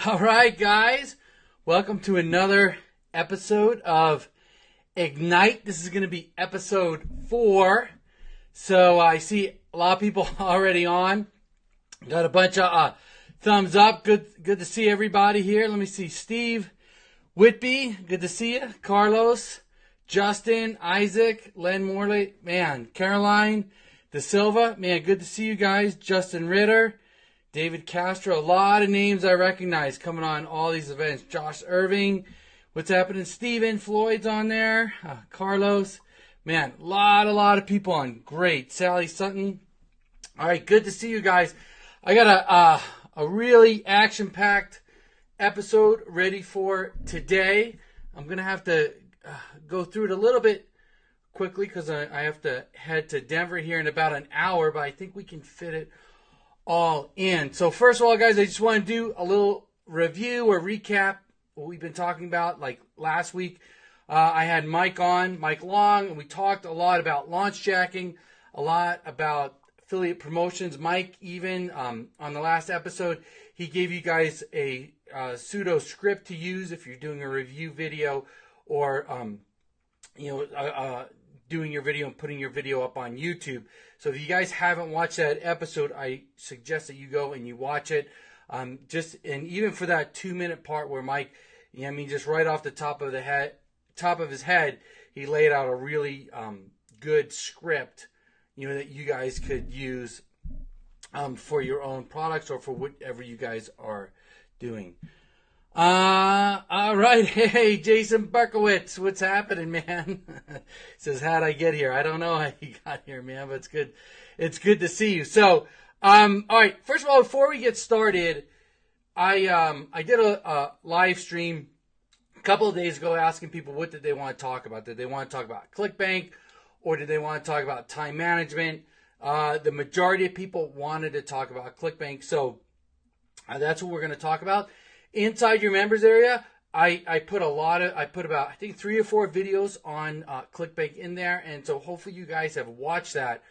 All right, guys, welcome to another episode of Ignite. This is going to be episode 4. So I see a lot of people already on. Got a bunch of thumbs up. Good to see everybody here. Let me see. Steve Whitby, good to see you. Carlos, Justin, Isaac, Len Morley, man, Caroline De Silva, man, good to see you guys. Justin Ritter, David Castro, a lot of names I recognize coming on all these events. Josh Irving, what's happening? Steven Floyd's on there. Carlos, man, a lot of people on. Great. Sally Sutton. All right, good to see you guys. I got a really action-packed episode ready for today. I'm going to have to go through it a little bit quickly because I have to head to Denver here in about an hour, but I think we can fit it all in. So first of all, guys, I just want to do a little review or recap what we've been talking about. Like last week, I had Mike Long, and we talked a lot about launch jacking, a lot about affiliate promotions. Mike, even on the last episode, he gave you guys a pseudo script to use if you're doing a review video or doing your video and putting your video up on YouTube. So if you guys haven't watched that episode, I suggest that you go and you watch it. And even for that 2-minute part where Mike, just right off the top of his head, he laid out a really good script, that you guys could use for your own products or for whatever you guys are doing. All right. Hey, Jason Berkowitz, what's happening, man? Says, how'd I get here? I don't know how you got here, man, but it's good. It's good to see you. So, all right. First of all, before we get started, I did a live stream a couple of days ago asking people what did they want to talk about. Did they want to talk about Clickbank or did they want to talk about time management? The majority of people wanted to talk about Clickbank, so that's what we're going to talk about. Inside your members area, I put about I think 3 or 4 videos on Clickbank in there, and so hopefully you guys have watched that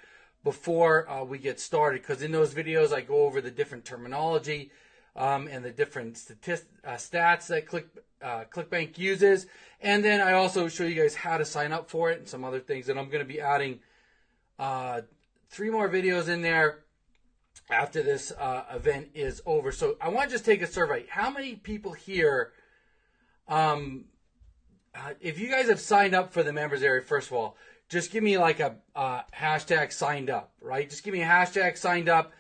before we get started, because in those videos I go over the different terminology and the different stats that Clickbank uses, and then I also show you guys how to sign up for it and some other things. And I'm going to be adding 3 more videos in there after this event is over. So I want to just take a survey. How many people here, if you guys have signed up for the members area, first of all, just give me like a hashtag signed up, right? Just give me a hashtag signed up.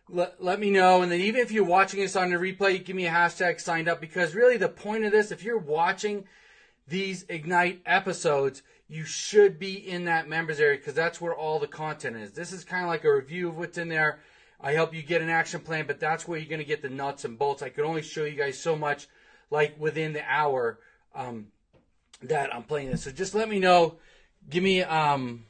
Let me know. And then even if you're watching this on the replay, give me a hashtag signed up, because really the point of this, if you're watching these Ignite episodes, you should be in that members area, because that's where all the content is. This is kind of like a review of what's in there. I help you get an action plan, but that's where you're going to get the nuts and bolts. I can only show you guys so much, like within the hour that I'm playing this. So just let me know. Give me sign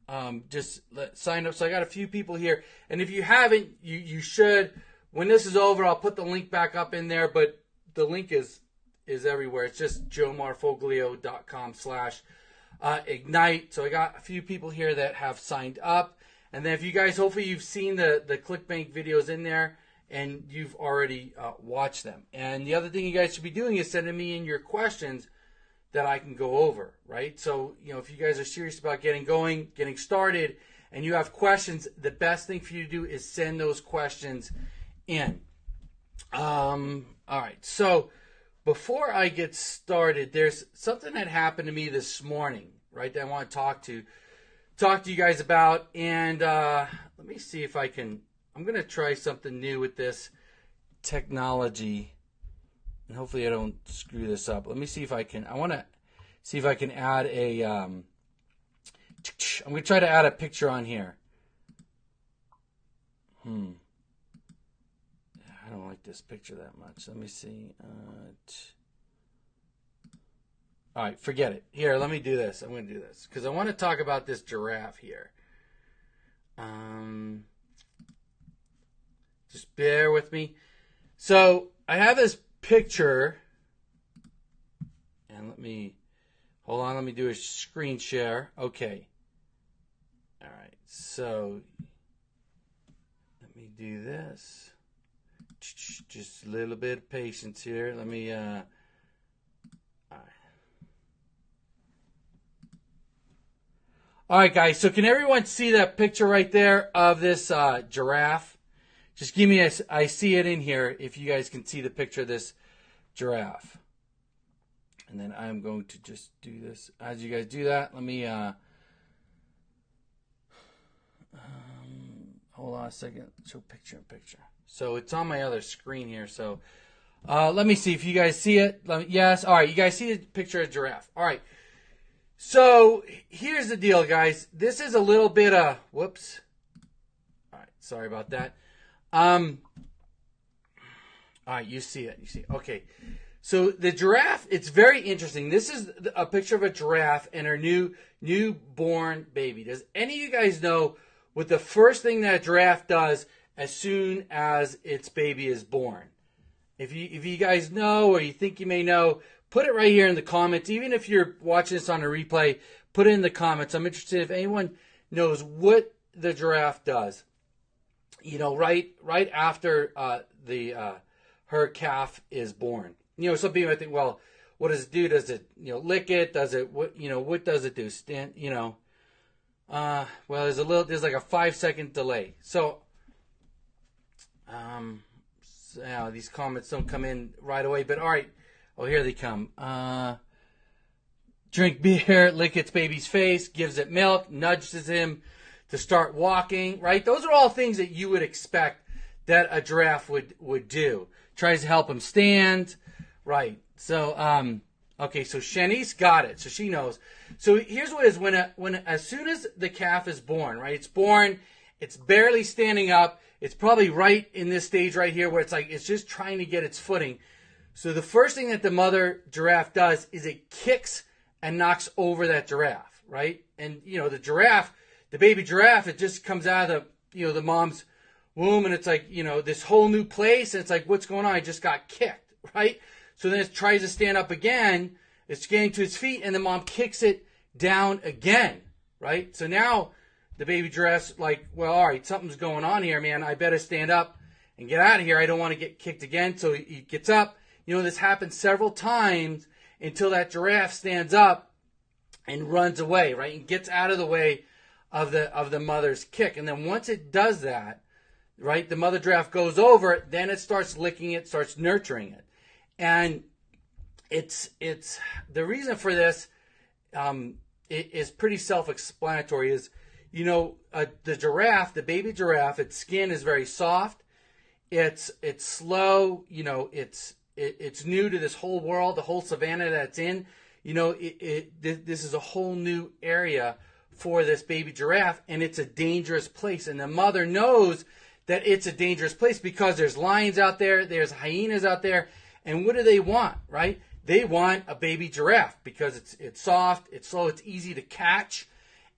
up. So I got a few people here, and if you haven't, you should. When this is over, I'll put the link back up in there, but the link is everywhere. It's just joemarfoglio.com/ignite. So I got a few people here that have signed up. And then if you guys, hopefully you've seen the Clickbank videos in there and you've already watched them. And the other thing you guys should be doing is sending me in your questions that I can go over, right? So, if you guys are serious about getting started, and you have questions, the best thing for you to do is send those questions in. All right. So before I get started, there's something that happened to me this morning, right, that I want to talk to you guys about. And let me see if I'm going to try something new with this technology, and hopefully I don't screw this up. Let me see if I can. I want to see if I can add I'm going to try to add a picture on here. I don't like this picture that much. Let me see. All right, forget it. Here, let me do this. I'm going to do this because I want to talk about this giraffe here. Just bear with me. So I have this picture, and hold on. Let me do a screen share. Okay. All right. So let me do this. Just a little bit of patience here. Let me, all right, guys. So can everyone see that picture right there of this giraffe? Just give me I see it in here if you guys can see the picture of this giraffe. And then I'm going to just do this. As you guys do that, let me, hold on a second. Show picture in picture. So it's on my other screen here. So let me see if you guys see it. Yes. All right. You guys see the picture of giraffe. All right. So here's the deal, guys. This is a little bit of, whoops. All right. Sorry about that. All right. You see it. You see it. Okay. So the giraffe, it's very interesting. This is a picture of a giraffe and her newborn baby. Does any of you guys know what the first thing that a giraffe does as soon as its baby is born? If you guys know or you think you may know, put it right here in the comments. Even if you're watching this on a replay, put it in the comments. I'm interested if anyone knows what the giraffe does. You know, right after her calf is born. You know, some people might think, well, what does it do? Does it, lick it? Does it, what does it do? Stand, well, there's like a 5-second delay. So, these comments don't come in right away, but all right. Oh, here they come. Drink beer, lick its baby's face, gives it milk, nudges him to start walking, right? Those are all things that you would expect that a giraffe would do. Tries to help him stand. Right. So, okay. So Shanice got it. So she knows. So here's what it is when as soon as the calf is born, right? It's born. It's barely standing up. It's probably right in this stage right here where it's like it's just trying to get its footing. So the first thing that the mother giraffe does is it kicks and knocks over that giraffe, right? And the giraffe, the baby giraffe, it just comes out of the mom's womb, and it's like this whole new place, and it's like, what's going on? I just got kicked, right? So then it tries to stand up again. It's getting to its feet, and the mom kicks it down again, right? So now the baby giraffe's like, well, all right, something's going on here, man. I better stand up and get out of here. I don't want to get kicked again. So he gets up. This happens several times until that giraffe stands up and runs away, right? And gets out of the way of the mother's kick. And then once it does that, right, the mother giraffe goes over it, then it starts licking it, starts nurturing it. And it's the reason for this is pretty self-explanatory. Is the giraffe, the baby giraffe, its skin is very soft. It's slow. It's new to this whole world, the whole savanna that it's in. This is a whole new area for this baby giraffe, and it's a dangerous place. And the mother knows that it's a dangerous place because there's lions out there, there's hyenas out there. And what do they want, right? They want a baby giraffe because it's soft, it's slow, it's easy to catch.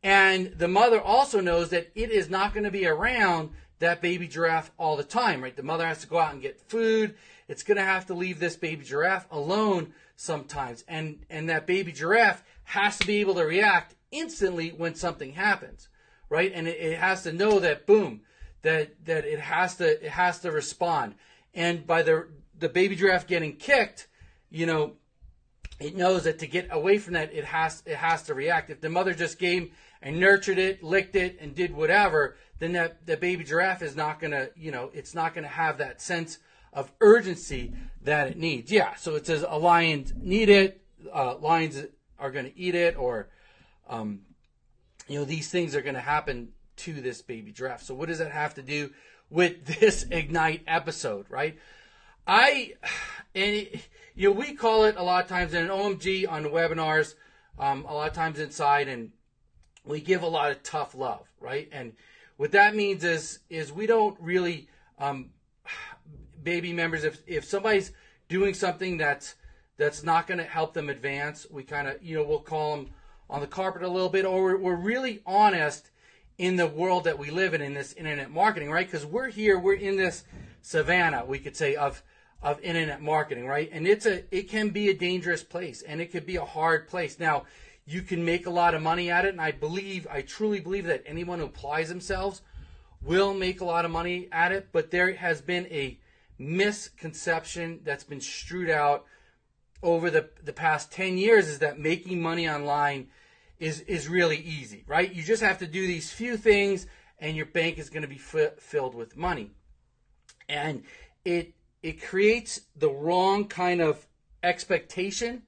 And the mother also knows that it is not going to be around that baby giraffe all the time, right? The mother has to go out and get food. It's going to have to leave this baby giraffe alone sometimes. And that baby giraffe has to be able to react instantly when something happens, right? And it has to know that, boom, that it has to respond. And by the baby giraffe getting kicked, it knows that to get away from that, it has to react. If the mother just came and nurtured it, licked it, and did whatever, then the baby giraffe is not gonna, it's not gonna have that sense of urgency that it needs. Yeah. So it says a lion need it, lions are gonna eat it, or these things are gonna happen to this baby giraffe. So what does that have to do with this Ignite episode, right? We call it a lot of times in an OMG on the webinars, a lot of times inside, and we give a lot of tough love, right? And what that means is we don't really, baby members, if somebody's doing something that's not going to help them advance, we kind of, we'll call them on the carpet a little bit, or we're really honest in the world that we live in this internet marketing, right? Because we're in this savanna, we could say, of internet marketing, right? And it can be a dangerous place, and it could be a hard place. Now, you can make a lot of money at it, and I truly believe that anyone who applies themselves will make a lot of money at it, but there has been a misconception that's been strewed out over the past 10 years is that making money online is really easy, right? You just have to do these few things and your bank is going to be filled with money. And it creates the wrong kind of expectation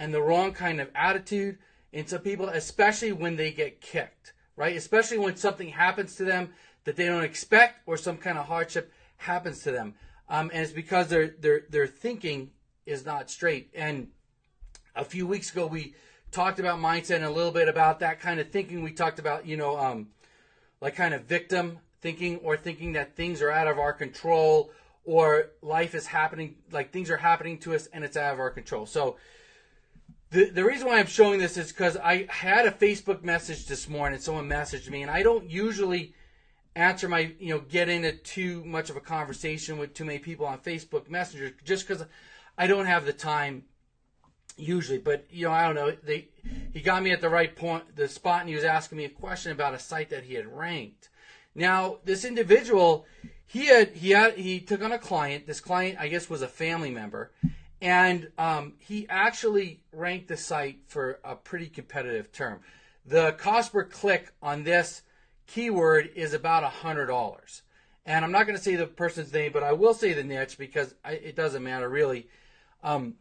and the wrong kind of attitude in some people, especially when they get kicked, right? Especially when something happens to them that they don't expect or some kind of hardship happens to them. And it's because their thinking is not straight. And a few weeks ago, we talked about mindset and a little bit about that kind of thinking. We talked about, like kind of victim thinking, or thinking that things are out of our control, or life is happening, like things are happening to us and it's out of our control. So the reason why I'm showing this is because I had a Facebook message this morning. Someone messaged me, and I don't usually answer my, get into too much of a conversation with too many people on Facebook Messenger, just because I don't have the time usually. But, I don't know. He got me at the right point, the spot, and he was asking me a question about a site that he had ranked. Now, this individual, he took on a client. This client, I guess, was a family member. And he actually ranked the site for a pretty competitive term. The cost per click on this keyword is about $100. And I'm not going to say the person's name, but I will say the niche because it doesn't matter really. You're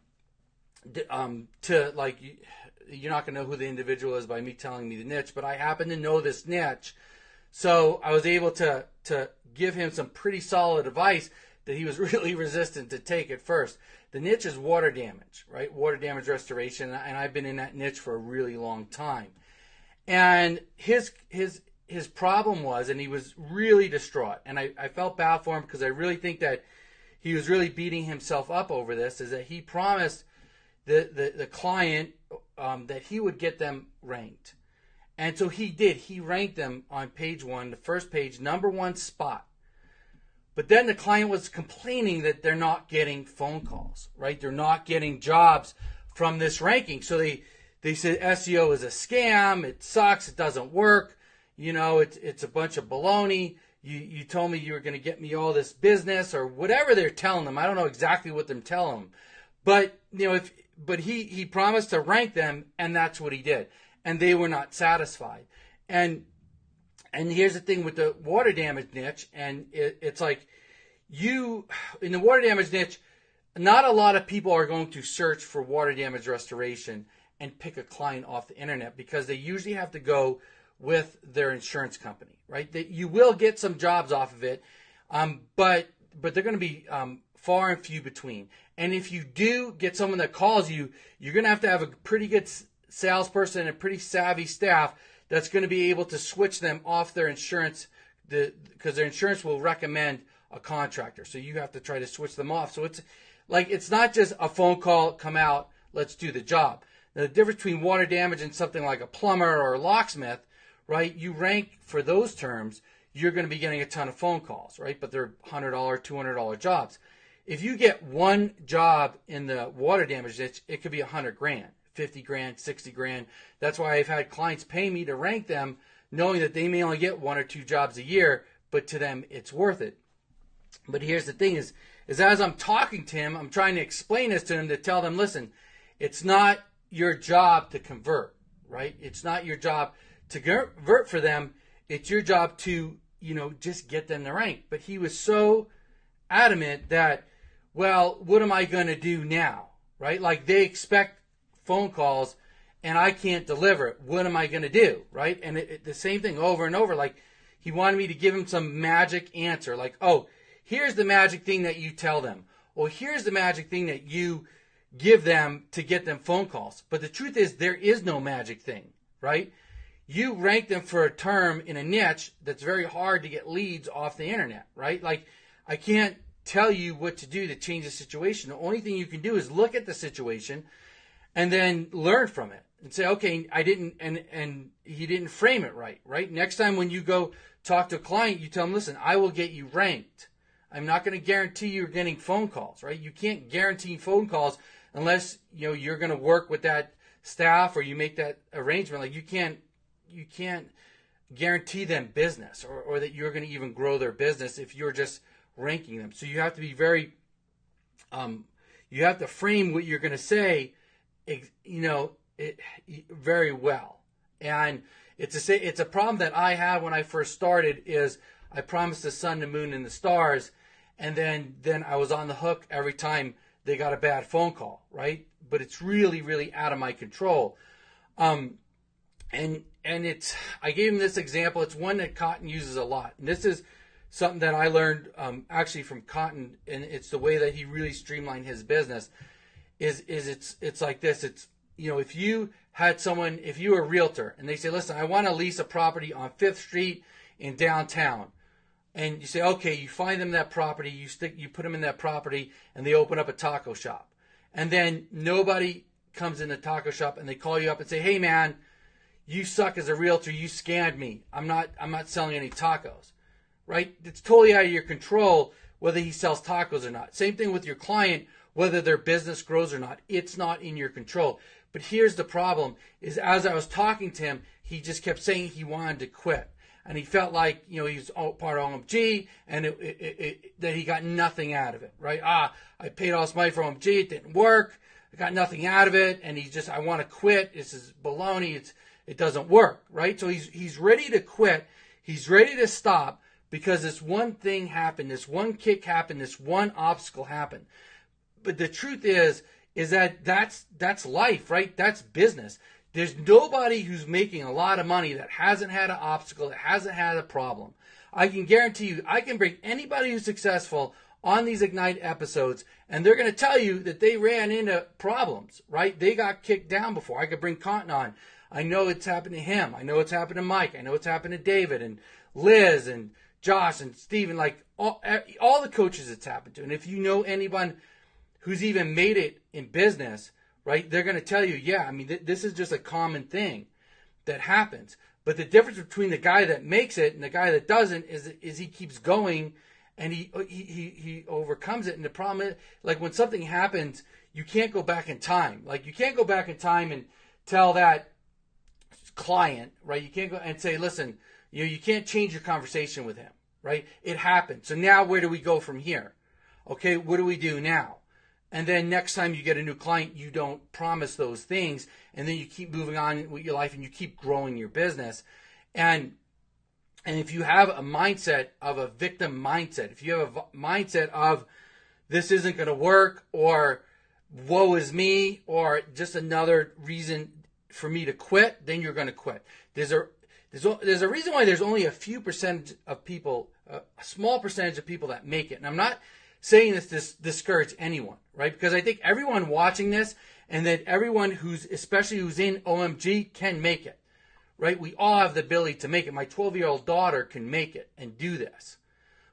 not going to know who the individual is by me telling me the niche, but I happen to know this niche. So I was able to give him some pretty solid advice that he was really resistant to take at first. The niche is water damage, right? Water damage restoration, and I've been in that niche for a really long time. And his problem was, and he was really distraught, and I felt bad for him because I really think that he was really beating himself up over this, is that he promised the client that he would get them ranked. And so he did. He ranked them on page 1, the first page, number 1 spot. But then the client was complaining that they're not getting phone calls, right? They're not getting jobs from this ranking. So they said SEO is a scam. It sucks. It doesn't work. It's a bunch of baloney. You told me you were going to get me all this business, or whatever they're telling them. I don't know exactly what they're telling them. But, but he promised to rank them, and that's what he did. And they were not satisfied. And here's the thing with the water damage niche, and it's like in the water damage niche, not a lot of people are going to search for water damage restoration and pick a client off the internet, because they usually have to go with their insurance company, right? You will get some jobs off of it, but they're going to be far and few between. And if you do get someone that calls you, you're going to have a pretty good salesperson and a pretty savvy staff that's going to be able to switch them off their insurance, because their insurance will recommend a contractor. So you have to try to switch them off. So it's not just a phone call, come out, let's do the job. Now, the difference between water damage and something like a plumber or a locksmith, right? You rank for those terms, you're going to be getting a ton of phone calls, right? But they're $100, $200 jobs. If you get one job in the water damage niche, it could be $100,000. 50 grand, 60 grand. That's why I've had clients pay me to rank them, knowing that they may only get 1 or 2 jobs a year, but to them it's worth it. But here's the thing is as I'm talking to him, I'm trying to explain this to him, to tell them, listen, it's not your job to convert, right? It's not your job to convert for them. It's your job to, just get them to rank. But he was so adamant that, well, what am I going to do now, right? Like, they expect phone calls and I can't deliver it. What am I going to do, right? And the same thing over and over. Like, he wanted me to give him some magic answer, like, oh, here's the magic thing that you tell them, or here's the magic thing that you give them to get them phone calls. But the truth is, there is no magic thing, right? You rank them for a term in a niche that's very hard to get leads off the internet, right? Like, I can't tell you what to do to change the situation. The only thing you can do is look at the situation and then learn from it and say, okay, I didn't, and he didn't frame it right? Next time when you go talk to a client, you tell them, listen, I will get you ranked. I'm not going to guarantee you're getting phone calls, right? You can't guarantee phone calls unless, you're going to work with that staff or you make that arrangement. Like, you can't guarantee them business or that you're going to even grow their business if you're just ranking them. So you have to be very, you have to frame what you're going to say, very well. And it's a problem that I had when I first started is I promised the sun, the moon, and the stars, and then I was on the hook every time they got a bad phone call, right? But it's really, really out of my control. And I gave him this example. It's one that Cotton uses a lot. And this is something that I learned actually from Cotton, and it's the way that he really streamlined his business. It's like this. It's, if you were a realtor and they say, listen, I want to lease a property on 5th Street in downtown. And you say, okay, you find them that property, you put them in that property, and they open up a taco shop. And then nobody comes in the taco shop and they call you up and say, hey man, you suck as a realtor, you scammed me. I'm not selling any tacos. Right? It's totally out of your control whether he sells tacos or not. Same thing with your client, whether their business grows or not. It's not in your control. But here's the problem, is as I was talking to him, he just kept saying he wanted to quit. And he felt like, he was part of OMG, and that he got nothing out of it, right? I paid all this money for OMG, it didn't work, I got nothing out of it, and I want to quit, this is baloney, it doesn't work, right? So he's ready to quit, he's ready to stop, because this one thing happened, this one kick happened, this one obstacle happened. But the truth is that's life, right? That's business. There's nobody who's making a lot of money that hasn't had an obstacle, that hasn't had a problem. I can guarantee you, I can bring anybody who's successful on these Ignite episodes, and they're going to tell you that they ran into problems, right? They got kicked down before. I could bring Cotton on. I know it's happened to him. I know it's happened to Mike. I know it's happened to David and Liz and Josh and Steven, like all the coaches it's happened to. And if you know anyone who's even made it in business, right, they're going to tell you, yeah, I mean, this is just a common thing that happens. But the difference between the guy that makes it and the guy that doesn't is he keeps going and he overcomes it. And the problem is, like, when something happens, you can't go back in time. Like, you can't go back in time and tell that client, right? You can't go and say, listen, you can't change your conversation with him, right? It happened. So now where do we go from here? Okay, what do we do now? And then next time you get a new client, you don't promise those things, and then you keep moving on with your life and you keep growing your business. And if you have a mindset of a victim mindset, if you have a mindset of this isn't going to work, or woe is me, or just another reason for me to quit, then you're going to quit. There's a reason why there's only a few percentage of people, a small percentage of people that make it. And I'm not saying this discourage anyone, right? Because I think everyone watching this, and that everyone especially who's in OMG, can make it, right? We all have the ability to make it. My 12-year-old daughter can make it and do this.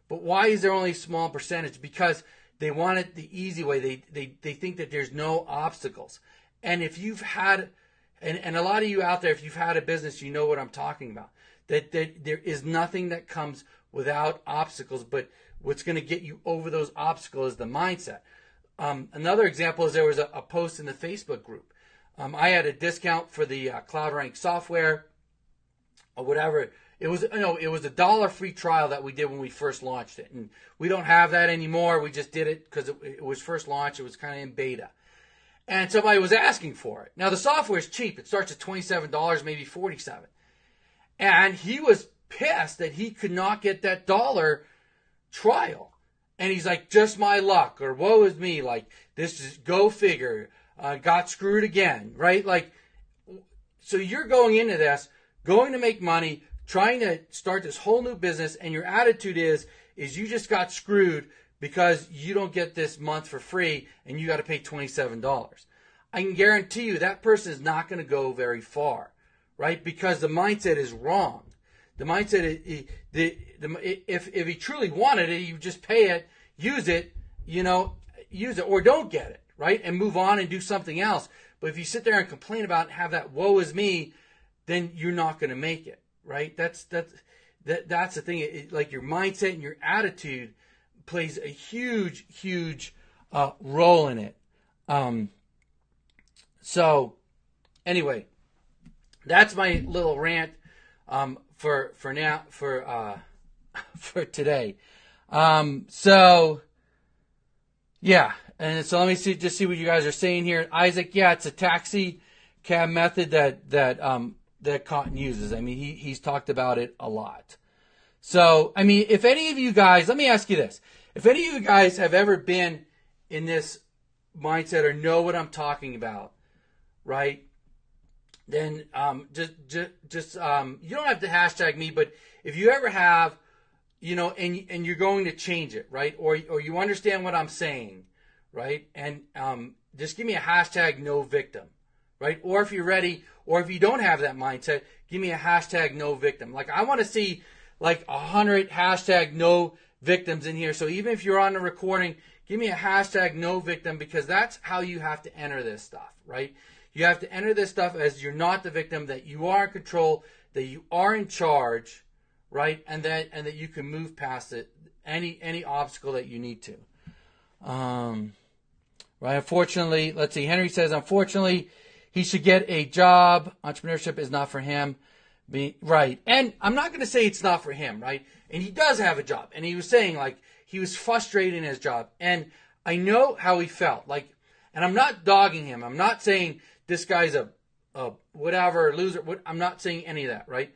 But why is there only a small percentage? Because they want it the easy way. They think that there's no obstacles. And if you've had, and a lot of you out there, if you've had a business, you know what I'm talking about. That there is nothing that comes without obstacles, but what's going to get you over those obstacles is the mindset. Another example is there was a post in the Facebook group. I had a discount for the Cloud Rank software, or whatever. It was a $1 free trial that we did when we first launched it, and we don't have that anymore. We just did it because it was first launched. It was kind of in beta, and somebody was asking for it. Now the software is cheap. It starts at $27, maybe $47, and he was pissed that he could not get that $1 trial. And he's like, just my luck, or woe is me, like, this is, go figure, got screwed again, right? Like, so you're going into this, going to make money, trying to start this whole new business, and your attitude is you just got screwed because you don't get this month for free, and you got to pay $27. I can guarantee you that person is not going to go very far, right? Because the mindset is wrong. The mindset, if he truly wanted it, you just pay it, use it, or don't get it, right? And move on and do something else. But if you sit there and complain about it and have that woe is me, then you're not going to make it, right? That's the thing. Like, your mindset and your attitude plays a huge, huge role in it. So anyway, that's my little rant. For today. So yeah, and so let me see what you guys are saying here. Isaac, yeah, it's a taxi cab method that Cotton uses. I mean, he's talked about it a lot. So, I mean, if any of you guys, let me ask you this. If any of you guys have ever been in this mindset or know what I'm talking about, right? Then just you don't have to hashtag me, but if you ever have, and you're going to change it, right? Or you understand what I'm saying, right? And just give me a hashtag no victim, right? Or if you're ready, or if you don't have that mindset, give me a hashtag no victim. Like, I want to see like 100 hashtag no victims in here. So even if you're on the recording, give me a hashtag no victim, because that's how you have to enter this stuff, right? You have to enter this stuff as you're not the victim, that you are in control, that you are in charge, right? And that you can move past it, any obstacle that you need to. Right. Unfortunately, let's see. Henry says, unfortunately, he should get a job. Entrepreneurship is not for him. Right. And I'm not going to say it's not for him, right? And he does have a job. And he was saying, like, he was frustrated in his job. And I know how he felt. Like, and I'm not dogging him. I'm not saying this guy's a whatever, loser. I'm not saying any of that, right?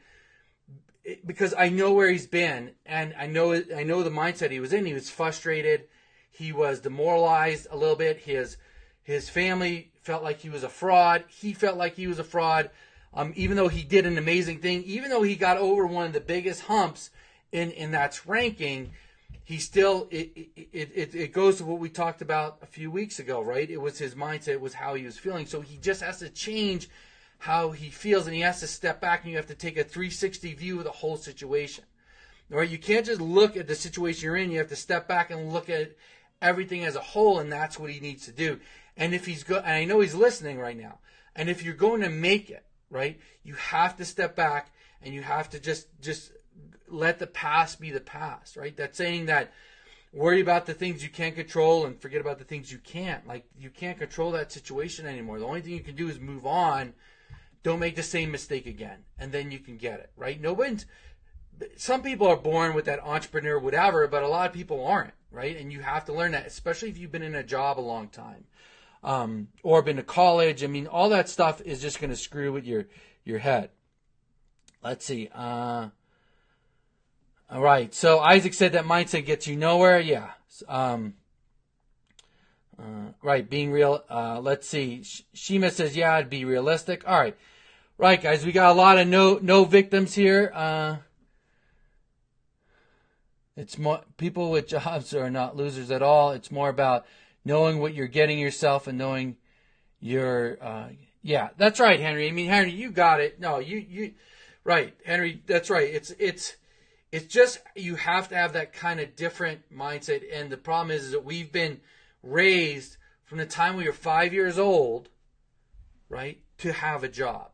Because I know where he's been, and I know the mindset he was in. He was frustrated. He was demoralized a little bit. His family felt like he was a fraud. He felt like he was a fraud. Even though he did an amazing thing, even though he got over one of the biggest humps in that ranking, he still, it goes to what we talked about a few weeks ago, right? It was his mindset, it was how he was feeling. So he just has to change how he feels, and he has to step back, and you have to take a 360 view of the whole situation. All right? You can't just look at the situation you're in. You have to step back and look at everything as a whole, and that's what he needs to do. And if he's and I know he's listening right now, and if you're going to make it, right, you have to step back, and you have to just let the past be the past, right? That's saying that worry about the things you can't control and forget about the things you can't. Like, you can't control that situation anymore. The only thing you can do is move on. Don't make the same mistake again, and then you can get it, right? Some people are born with that entrepreneur whatever, but a lot of people aren't, right? And you have to learn that, especially if you've been in a job a long time, or been to college. I mean, all that stuff is just going to screw with your head. Let's see. All right. So Isaac said that mindset gets you nowhere. Yeah. Right. Being real. Let's see. Shima says, yeah, I'd be realistic. All right. Right, guys. We got a lot of no victims here. It's more people with jobs are not losers at all. It's more about knowing what you're getting yourself and knowing your, yeah, that's right, Henry. I mean, Henry, you got it. No, you, right, Henry, that's right. It's just, you have to have that kind of different mindset. And the problem is that we've been raised from the time we were 5 years old, right, to have a job,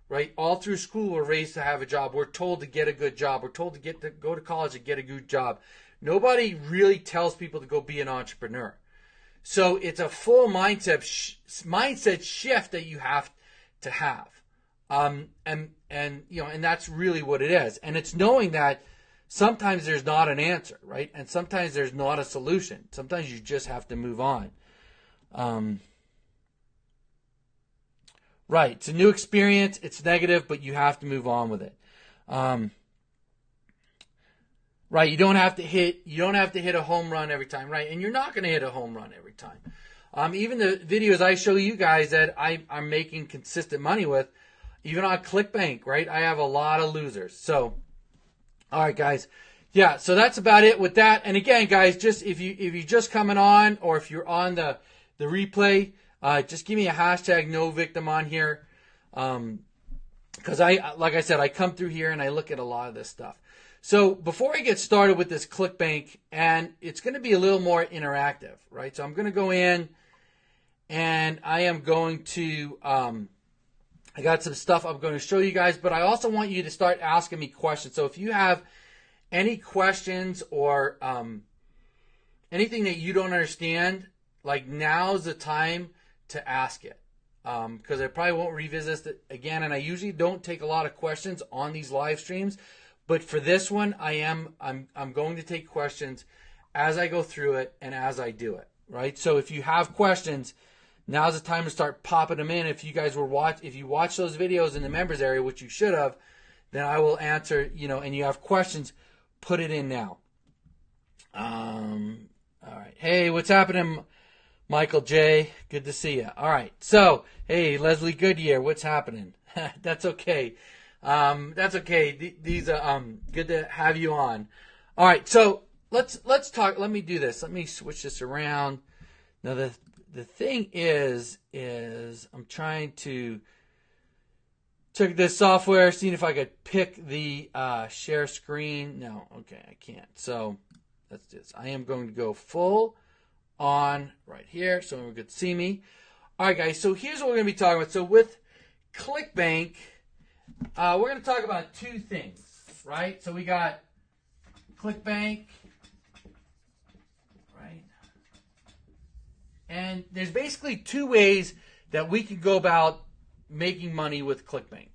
right? All through school, we're raised to have a job. We're told to get a good job. We're told to go to college and get a good job. Nobody really tells people to go be an entrepreneur. So it's a full mindset shift that you have to have. And that's really what it is. And it's knowing that sometimes there's not an answer, right? And sometimes there's not a solution. Sometimes you just have to move on. Right. It's a new experience. It's negative, but you have to move on with it. Right. You don't have to hit a home run every time, right? And you're not going to hit a home run every time. Even the videos I show you guys that I'm making consistent money with, even on Clickbank, right? I have a lot of losers. So, all right, guys. Yeah, so that's about it with that. And again, guys, just if you're just coming on, or if you're on the replay, just give me a hashtag no victim on here. Because like I said, I come through here and I look at a lot of this stuff. So before I get started with this Clickbank, and it's going to be a little more interactive, right? So I'm going to go in and I am going to, I got some stuff I'm going to show you guys, but I also want you to start asking me questions. So if you have any questions or anything that you don't understand, like, now's the time to ask it. Because I probably won't revisit it again, and I usually don't take a lot of questions on these live streams, But for this one, I'm going to take questions as I go through it and as I do it, right? So if you have questions, now's the time to start popping them in. If you guys if you watch those videos in the members area, which you should have, then I will answer, and you have questions, put it in now. All right. Hey, what's happening, Michael J? Good to see you. All right. So, hey, Leslie Goodyear, what's happening? That's okay. That's okay. These are good to have you on. All right. So let's talk. Let me do this. Let me switch this around. Now the thing is I'm trying to check this software, seeing if I could pick the share screen. No, okay, I can't. So let's do this. I am going to go full on right here so everyone could see me. All right, guys. So here's what we're going to be talking about. So with Clickbank, we're going to talk about two things, right? So we got Clickbank, right? And there's basically two ways that we can go about making money with Clickbank,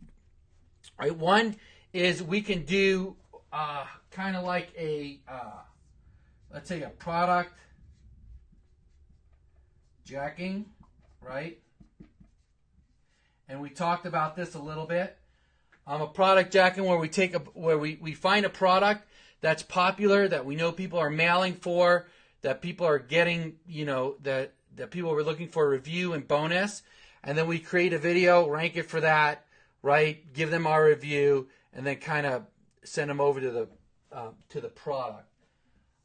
right? One is we can do kind of like a, let's say a product jacking, right? And we talked about this a little bit. A product jacking where we find a product that's popular, that we know people are mailing for, that people are getting, that people are looking for a review and bonus, and then we create a video, rank it for that, right? Give them our review, and then kind of send them over to the product.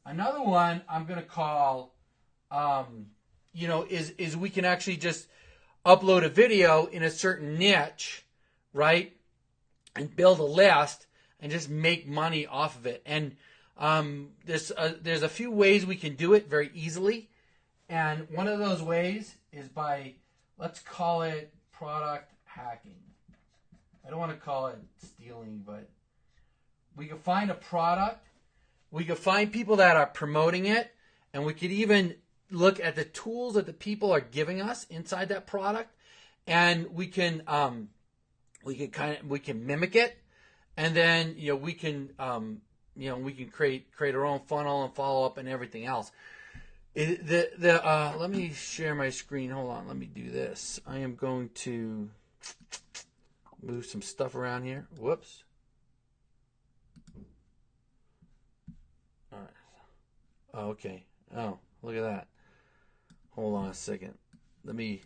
Another one I'm going to call, is we can actually just upload a video in a certain niche, right? And build a list and just make money off of it. And there's a few ways we can do it very easily. And one of those ways is by, let's call it product hacking. I don't want to call it stealing, but we can find a product. We can find people that are promoting it. And we could even look at the tools that the people are giving us inside that product. And we can mimic it, and then we can create our own funnel and follow up and everything else. Let me share my screen. Hold on, let me do this. I am going to move some stuff around here. Whoops. All right. Oh, okay. Oh, look at that. Hold on a second. Let me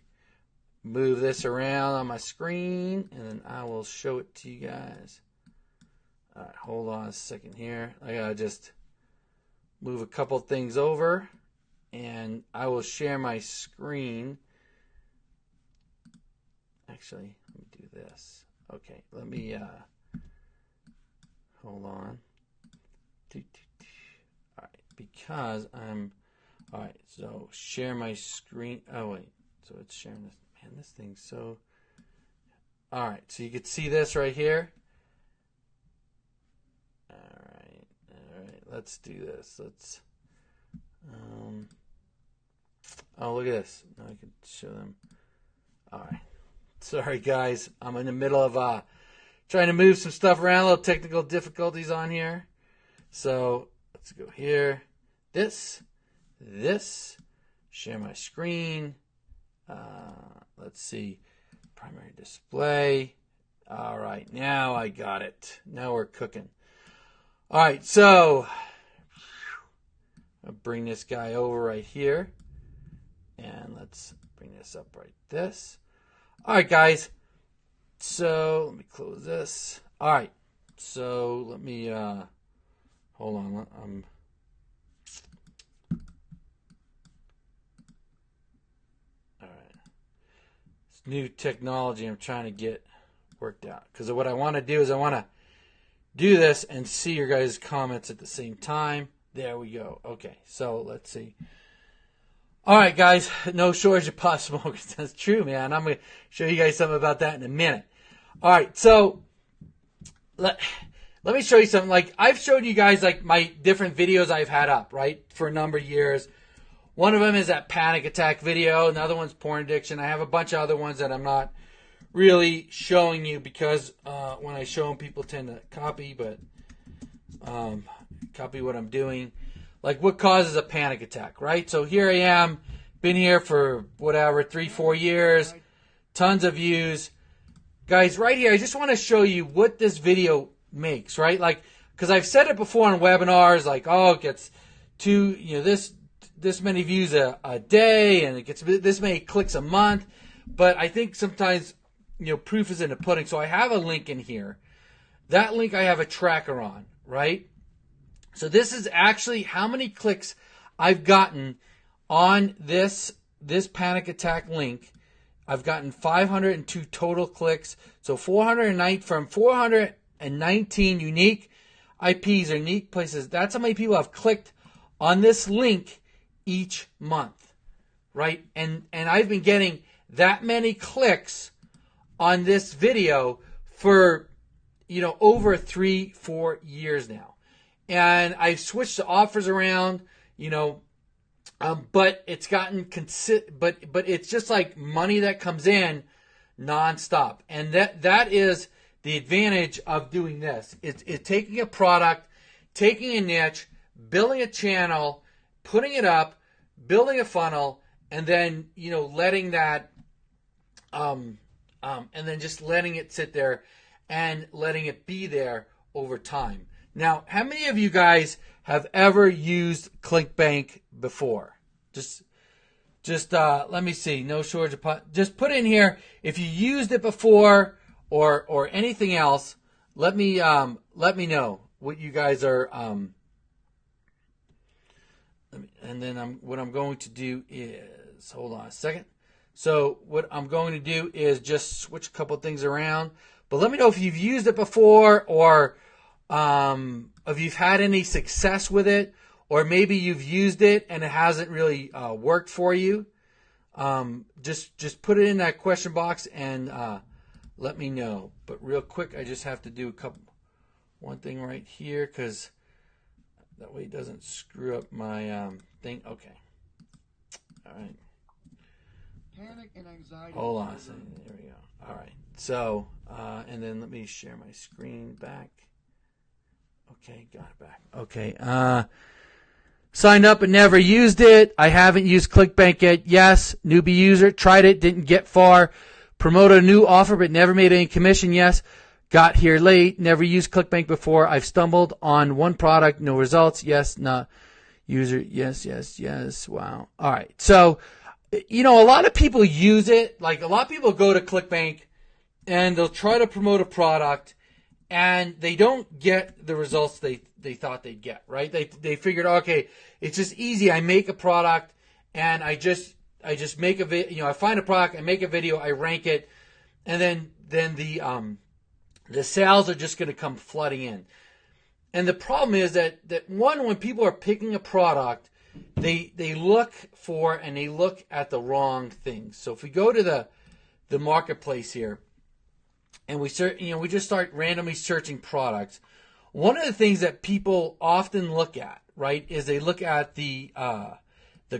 move this around on my screen, and then I will show it to you guys. All right, hold on a second here. I gotta just move a couple things over, and I will share my screen. Actually, let me do this. Okay, let me hold on. All right, because I'm all right. So share my screen. Oh wait, so it's sharing this. Man, this thing's so... All right, so you can see this right here. All right, let's do this. Let's... oh, look at this. Now I can show them. All right. Sorry, guys. I'm in the middle of trying to move some stuff around. Little technical difficulties on here. So let's go here. This. Share my screen. Let's see. Primary display. All right. Now I got it. Now we're cooking. All right. So I'll bring this guy over right here. And let's bring this up right this. All right, guys. So let me close this. All right. So let me hold on. All right. It's new technology I'm trying to get worked out. Because what I want to do is I want to do this and see your guys' comments at the same time. There we go. Okay. So let's see. All right, guys, no shortage of pot smokers. That's true, man. I'm going to show you guys something about that in a minute. All right, so let me show you something. Like, I've showed you guys, like, my different videos I've had up, right, for a number of years. One of them is that panic attack video. Another one's porn addiction. I have a bunch of other ones that I'm not really showing you because when I show them, people tend to copy. But copy what I'm doing. Like what causes a panic attack, right? So here I am, been here for whatever, 3-4 years, tons of views. Guys, right here, I just want to show you what this video makes, right? Like, because I've said it before on webinars, like, oh, it gets this many views a day, and it gets this many clicks a month. But I think sometimes, proof is in the pudding. So I have a link in here. That link I have a tracker on, right? So this is actually how many clicks I've gotten on this panic attack link. I've gotten 502 total clicks. So 409 from 419 unique IPs or unique places. That's how many people have clicked on this link each month, right? And I've been getting that many clicks on this video for over 3-4 years now. And I've switched the offers around, but it's gotten but it's just like money that comes in nonstop. And that is the advantage of doing this. It's taking a product, taking a niche, building a channel, putting it up, building a funnel, and then letting that and then just letting it sit there and letting it be there over time. Now, how many of you guys have ever used Clickbank before? Just let me see. No shortage of just put in here if you used it before or anything else. Let me know what you guys are. And then what I'm going to do is hold on a second. So what I'm going to do is just switch a couple of things around. But let me know if you've used it before or if you've had any success with it, or maybe you've used it and it hasn't really worked for you. Just put it in that question box and let me know. But real quick, I just have to do one thing right here because that way it doesn't screw up my thing. Okay. All right. Panic and anxiety. Hold on a second. There we go. All right. So, and then let me share my screen back. Okay, got it back. Okay. Signed up but never used it. I haven't used Clickbank yet. Yes. Newbie user. Tried it. Didn't get far. Promoted a new offer but never made any commission. Yes. Got here late. Never used Clickbank before. I've stumbled on one product. No results. Yes. Not user. Yes. Yes. Yes. Wow. All right. So, a lot of people use it. Like a lot of people go to Clickbank and they'll try to promote a product and they don't get the results they thought they'd get, right? They figured, okay, it's just easy. I make a product and I just make a video, I find a product, I make a video, I rank it, and then the sales are just going to come flooding in. And the problem is that when people are picking a product, they look at the wrong things. So if we go to the marketplace here and we search, we just start randomly searching products. One of the things that people often look at, right, is they look at the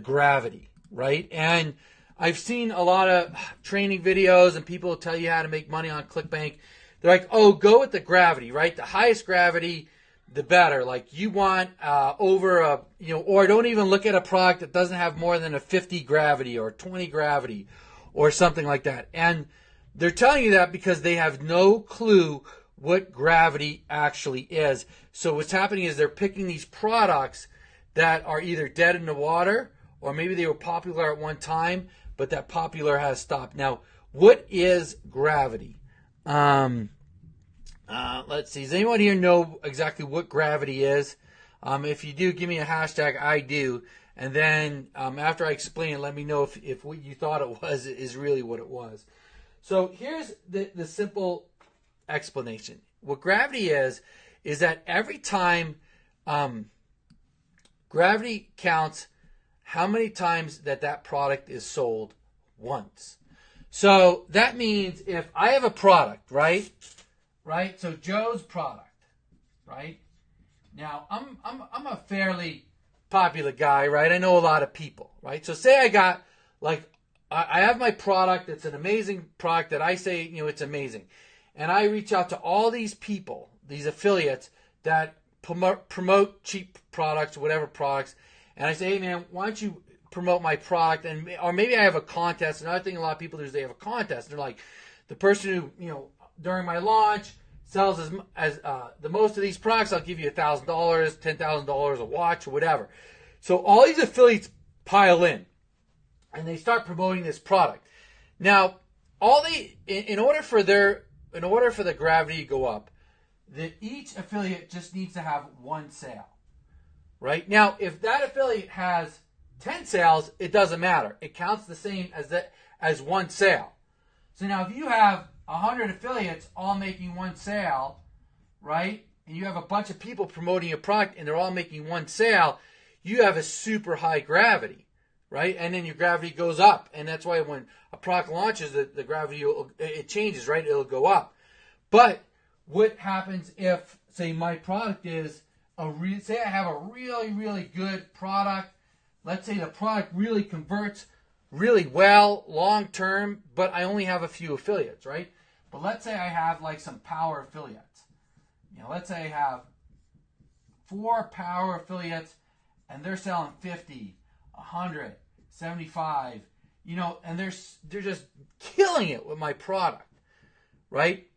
gravity, right? And I've seen a lot of training videos and people tell you how to make money on Clickbank. They're like, oh, go with the gravity, right? The highest gravity, the better. Like you want or don't even look at a product that doesn't have more than a 50 gravity or 20 gravity or something like that. And they're telling you that because they have no clue what gravity actually is. So what's happening is they're picking these products that are either dead in the water or maybe they were popular at one time, but that popular has stopped. Now, what is gravity? Let's see. Does anyone here know exactly what gravity is? If you do, give me a hashtag I do. And then after I explain it, let me know if what you thought it was is really what it was. So here's the simple explanation. What gravity is that every time gravity counts how many times that product is sold once. So that means if I have a product, right? So Joe's product, right? Now I'm a fairly popular guy, right? I know a lot of people, right? So say I got I have my product. It's an amazing product that I say, it's amazing. And I reach out to all these people, these affiliates that promote cheap products, whatever products, and I say, hey man, why don't you promote my product? And or maybe I have a contest. Another thing a lot of people do is they have a contest. They're like, the person who, you know, during my launch sells as the most of these products, I'll give you $1,000, $10,000 a watch, or whatever. So all these affiliates pile in, and they start promoting this product. Now, in order for the gravity to go up, each affiliate just needs to have one sale, right? Now, if that affiliate has 10 sales, it doesn't matter. It counts the same as one sale. So now, if you have 100 affiliates all making one sale, right, and you have a bunch of people promoting your product and they're all making one sale, you have a super high gravity, right? And then your gravity goes up, and that's why when a product launches, the gravity it changes, right? It'll go up. But what happens if, say, my product is say I have a really, really good product. Let's say the product really converts really well long term, but I only have a few affiliates, right? But let's say I have like some power affiliates. You know, let's say I have 4 power affiliates and they're selling 50, 100, 75, you know, and they're just killing it with my product, right?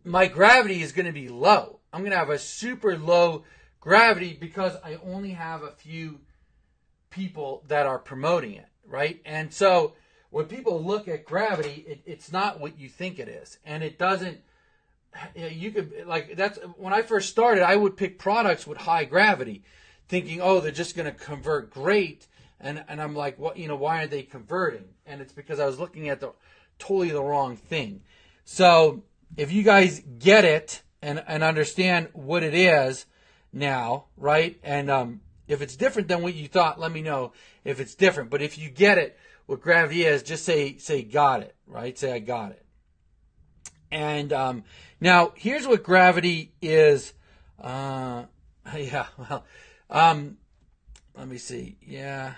My gravity is going to be low. I'm going to have a super low gravity because I only have a few people that are promoting it, right? And so when people look at gravity, it's not what you think it is. And it doesn't, you could, like, that's, when I first started, I would pick products with high gravity, thinking, oh, they're just going to convert great. And I'm like, what, you know, why aren't they converting? And it's because I was looking at totally the wrong thing. So if you guys get it and understand what it is now, right? And if it's different than what you thought, let me know if it's different. But if you get it, what gravity is, just say got it, right? Say I got it. And now here's what gravity is. Yeah, well, let me see. Yeah.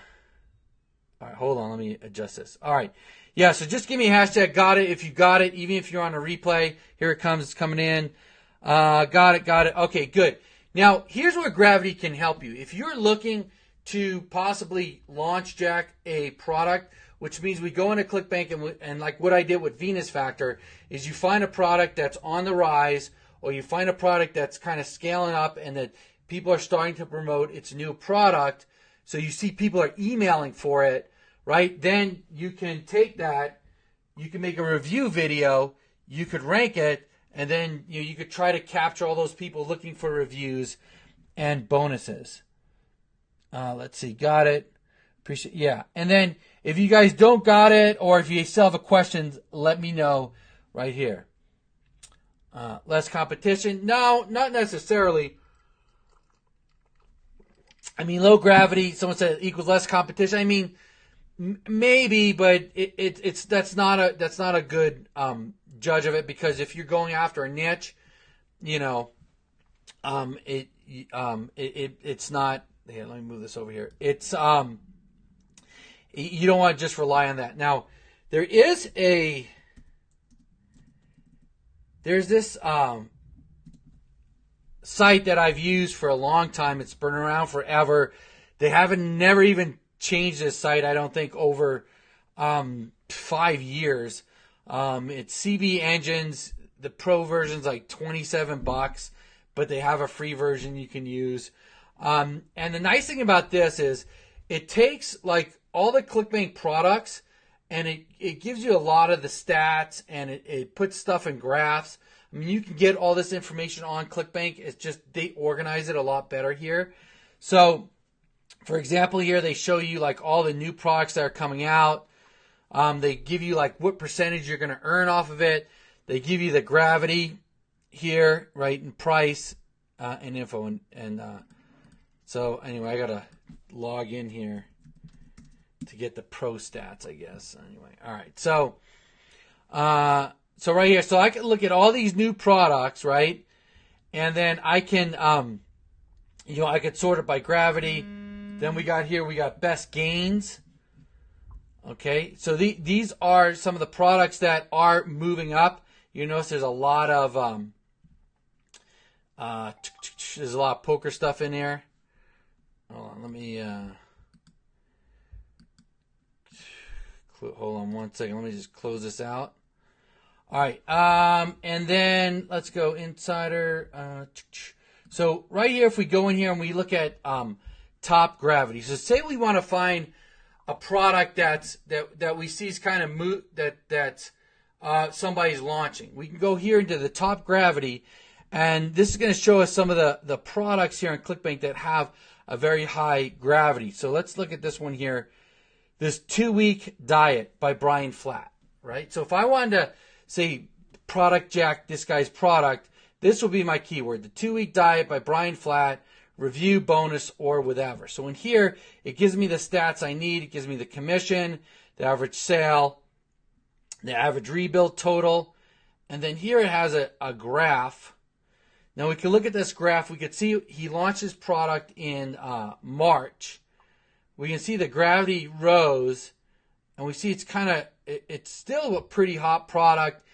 All right, hold on. Let me adjust this. All right. Yeah, so just give me a hashtag got it if you got it, even if you're on a replay. Here it comes. It's coming in. Got it. Okay, good. Now, here's where gravity can help you. If you're looking to possibly launch jack a product, which means we go into Clickbank and like what I did with Venus Factor, is you find a product that's on the rise, or you find a product that's kind of scaling up and that people are starting to promote its new product. So you see people are emailing for it, right? Then you can take that, you can make a review video, you could rank it, and then you could try to capture all those people looking for reviews and bonuses. Let's see, got it. Appreciate, yeah. And then if you guys don't got it, or if you still have a question, let me know right here. Less competition? No, not necessarily. I mean, low gravity, someone said equals less competition. I mean, maybe, but that's not a good judge of it, because if you're going after a niche, you know, it's not. Here, let me move this over here. It's you don't want to just rely on that. Now, there's this site that I've used for a long time. It's been around forever. They never even changed this site, I don't think, over 5 years. It's CB Engines. The pro version's like $27, but they have a free version you can use. And the nice thing about this is it takes like all the Clickbank products and it gives you a lot of the stats, and it puts stuff in graphs. I mean, you can get all this information on Clickbank. It's just they organize it a lot better here. So, for example, here they show you like all the new products that are coming out. They give you like what percentage you're going to earn off of it. They give you the gravity here, right, and price and info. And so anyway, I got to log in here to get the pro stats, I guess. Anyway, all right. So right here, so I can look at all these new products, right? And then I can, I could sort it by gravity. Then we got best gains. Okay, so these are some of the products that are moving up. You notice there's a lot of, There's a lot of poker stuff in here. Hold on, let me hold on one second. Let me just close this out. All right, and then let's go insider. So right here, if we go in here and we look at top gravity. So say we want to find a product that we see is kind of that's somebody's launching. We can go here into the top gravity, and this is going to show us some of the products here on Clickbank that have a very high gravity. So let's look at this one here. This 2-week diet by Brian Flatt, right? So if I wanted to say product jack this guy's product, this will be my keyword. The 2-week diet by Brian Flatt, review, bonus, or whatever. So in here, it gives me the stats I need. It gives me the commission, the average sale, the average rebuild total. And then here it has a graph. Now we can look at this graph. We can see he launched his product in March. We can see the gravity rose, and we see it's still a pretty hot product.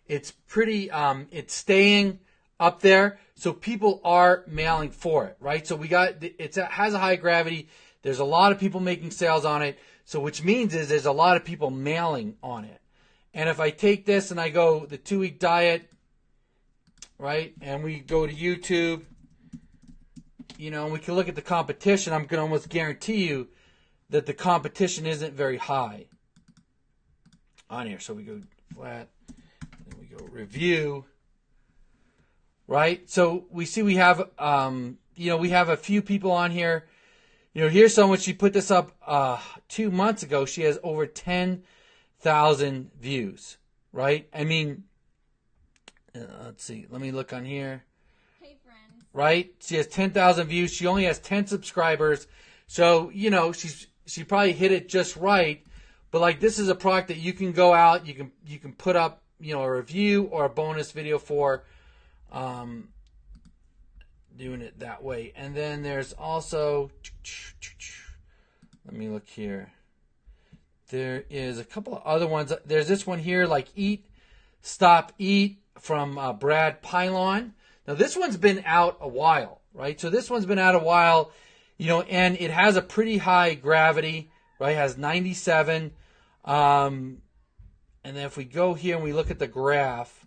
It's pretty, it's staying up there, so people are mailing for it, right? So it has a high gravity. There's a lot of people making sales on it, so which means is there's a lot of people mailing on it. And if I take this and I go the 2-week diet, right, and we go to YouTube, and we can look at the competition, I'm going to almost guarantee you that the competition isn't very high on here. So we go flat, and we go review, right? So we see we have, we have a few people on here. Here's someone, she put this up 2 months ago. She has over 10,000 views, right? I mean, let's see. Let me look on here. Hey, friends. Right? She has 10,000 views. She only has 10 subscribers. So, she probably hit it just right. But like, this is a product that you can go out, you can put up, a review or a bonus video for, doing it that way. And then there's also, let me look here. There is a couple of other ones. There's this one here, like Eat, Stop, Eat from Brad Pylon. Now this one's been out a while, right? So this one's been out a while, and it has a pretty high gravity, right? It has 97. And then if we go here and we look at the graph,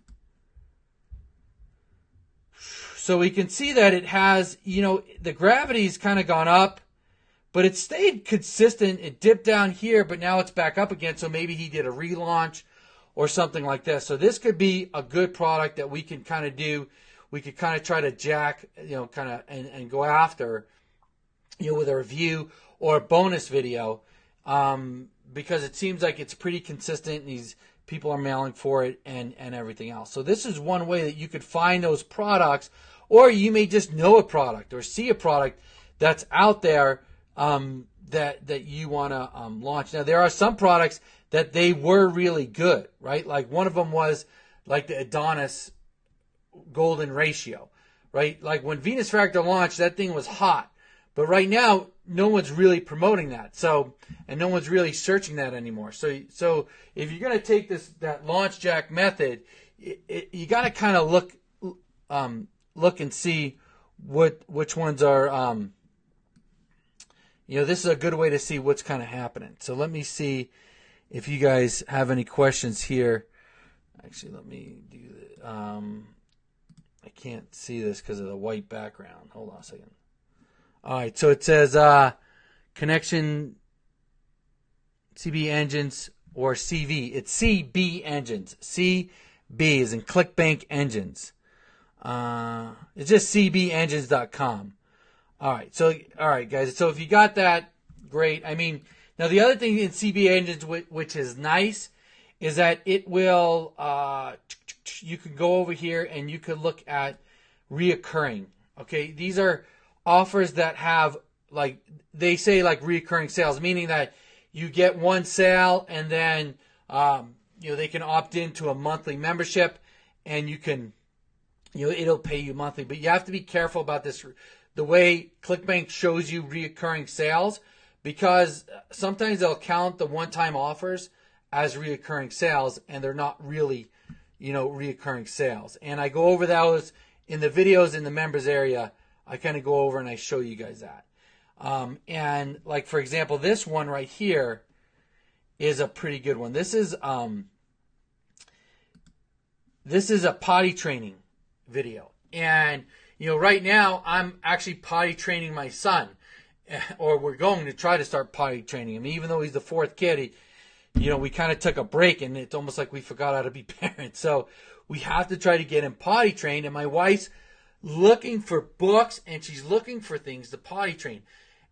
so we can see that it has, the gravity's kind of gone up, but it stayed consistent. It dipped down here, but now it's back up again. So maybe he did a relaunch or something like this. So this could be a good product that we can kind of do. We could kind of try to jack, and go after, with a review or a bonus video, because it seems like it's pretty consistent and these people are mailing for it and everything else. So this is one way that you could find those products, or you may just know a product or see a product that's out there that you want to launch. Now, there are some products that they were really good, right? Like one of them was like the Adonis golden ratio, right? Like when Venus Factor launched, that thing was hot. But right now, no one's really promoting that. So, and no one's really searching that anymore. So if you're going to take that launch jack method, you got to kind of look and see which ones are, this is a good way to see what's kind of happening. So let me see if you guys have any questions here. Actually, let me do that. I can't see this because of the white background. Hold on a second. All right, so it says connection CB engines or CV. It's CB engines. CB is in Clickbank engines. It's just cbengines.com. All right, guys. So if you got that, great. I mean, now the other thing in CB engines, which is nice, is that it will, you can go over here and you can look at reoccurring. Okay, these are offers that have, like, they say like reoccurring sales, meaning that you get one sale and then, they can opt into a monthly membership and you can, it'll pay you monthly. But you have to be careful about this, the way Clickbank shows you reoccurring sales, because sometimes they'll count the one-time offers as reoccurring sales and they're not really, reoccurring sales. And I go over those in the videos in the members area I kind of go over and I show you guys that. And like, for example, this one right here is a pretty good one. This is a potty training video. And, you know, right now I'm actually potty training my son, or we're going to try to start potty training him. Even though he's the fourth kid, you know, we kind of took a break and it's almost like we forgot how to be parents. So we have to try to get him potty trained. And my wife's looking for books and she's looking for things to potty train.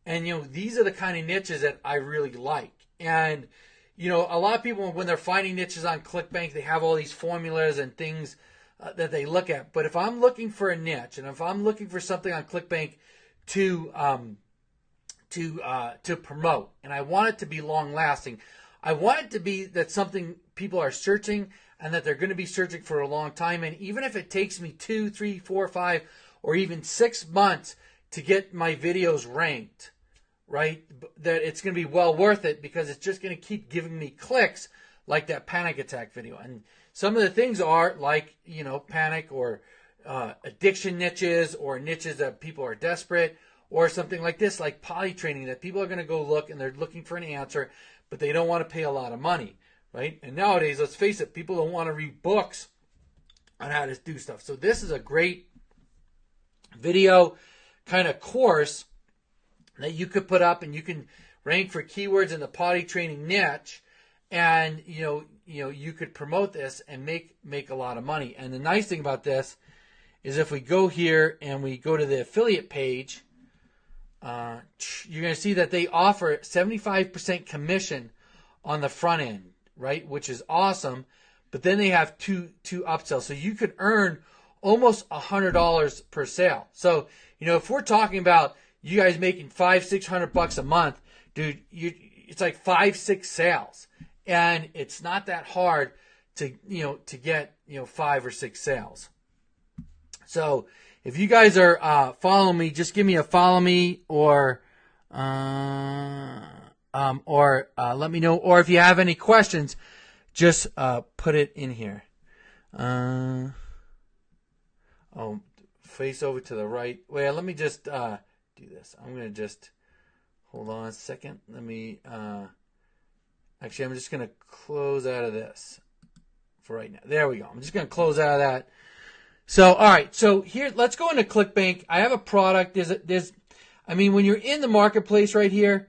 And, you know, these are the kind of niches that I really like. And, you know, a lot of people, when they're finding niches on Clickbank, they have all these formulas and things that they look at. But if I'm looking for a niche, and if I'm looking for something on Clickbank to promote, and I want it to be long lasting, I want it to be that something people are searching and that they're going to be searching for a long time. And even if it takes me 2, 3, 4, 5, or even 6 months to get my videos ranked, right, that it's going to be well worth it, because it's just going to keep giving me clicks, like that panic attack video. And some of the things are like, you know, panic or addiction niches, or niches that people are desperate, or something like this, like potty training, that people are going to go look and they're looking for an answer, but they don't want to pay a lot of money, right? And nowadays, let's face it, people don't want to read books on how to do stuff. So this is a great video kind of course that you could put up, and you can rank for keywords in the potty training niche, and you know you could promote this and make a lot of money. And the nice thing about this is, if we go here and we go to the affiliate page, you're going to see that they offer 75% commission on the front end, right? Which is awesome. But then they have two upsells, so you could earn almost $100 per sale. So, you know, if we're talking about you guys making $500-600 a month, dude, it's like 5-6 sales, and it's not that hard to get 5 or 6 sales. So if you guys are following me, just give me a follow me, or let me know. Or if you have any questions, just put it in here. Face over to the right. Wait, let me just do this. I'm going to just hold on a second. Let me actually, I'm just going to close out of this for right now. There we go. I'm just going to close out of that. So, all right. So here, let's go into ClickBank. I have a product. When you're in the marketplace right here,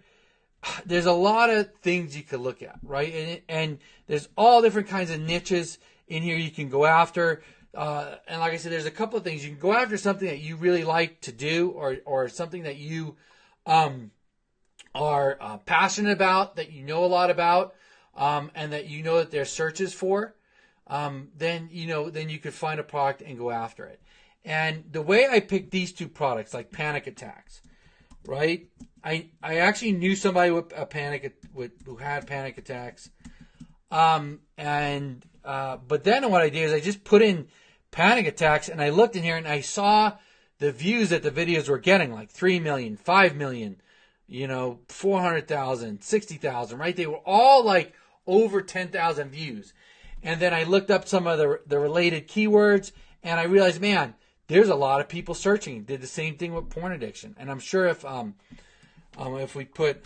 there's a lot of things you could look at, right? And there's all different kinds of niches in here you can go after. And like I said, there's a couple of things. You can go after something that you really like to do, or something that you are passionate about, that you know a lot about, and that you know that there's searches for. Then you could find a product and go after it. And the way I picked these two products, like panic attacks, right? I actually knew somebody who had panic attacks. But then what I did is I just put in panic attacks, and I looked in here and I saw the views that the videos were getting, like 3 million, 5 million, 400,000, 60,000, right? They were all like over 10,000 views. And then I looked up some of the related keywords, and I realized, man, there's a lot of people searching. Did the same thing with porn addiction. And I'm sure if we put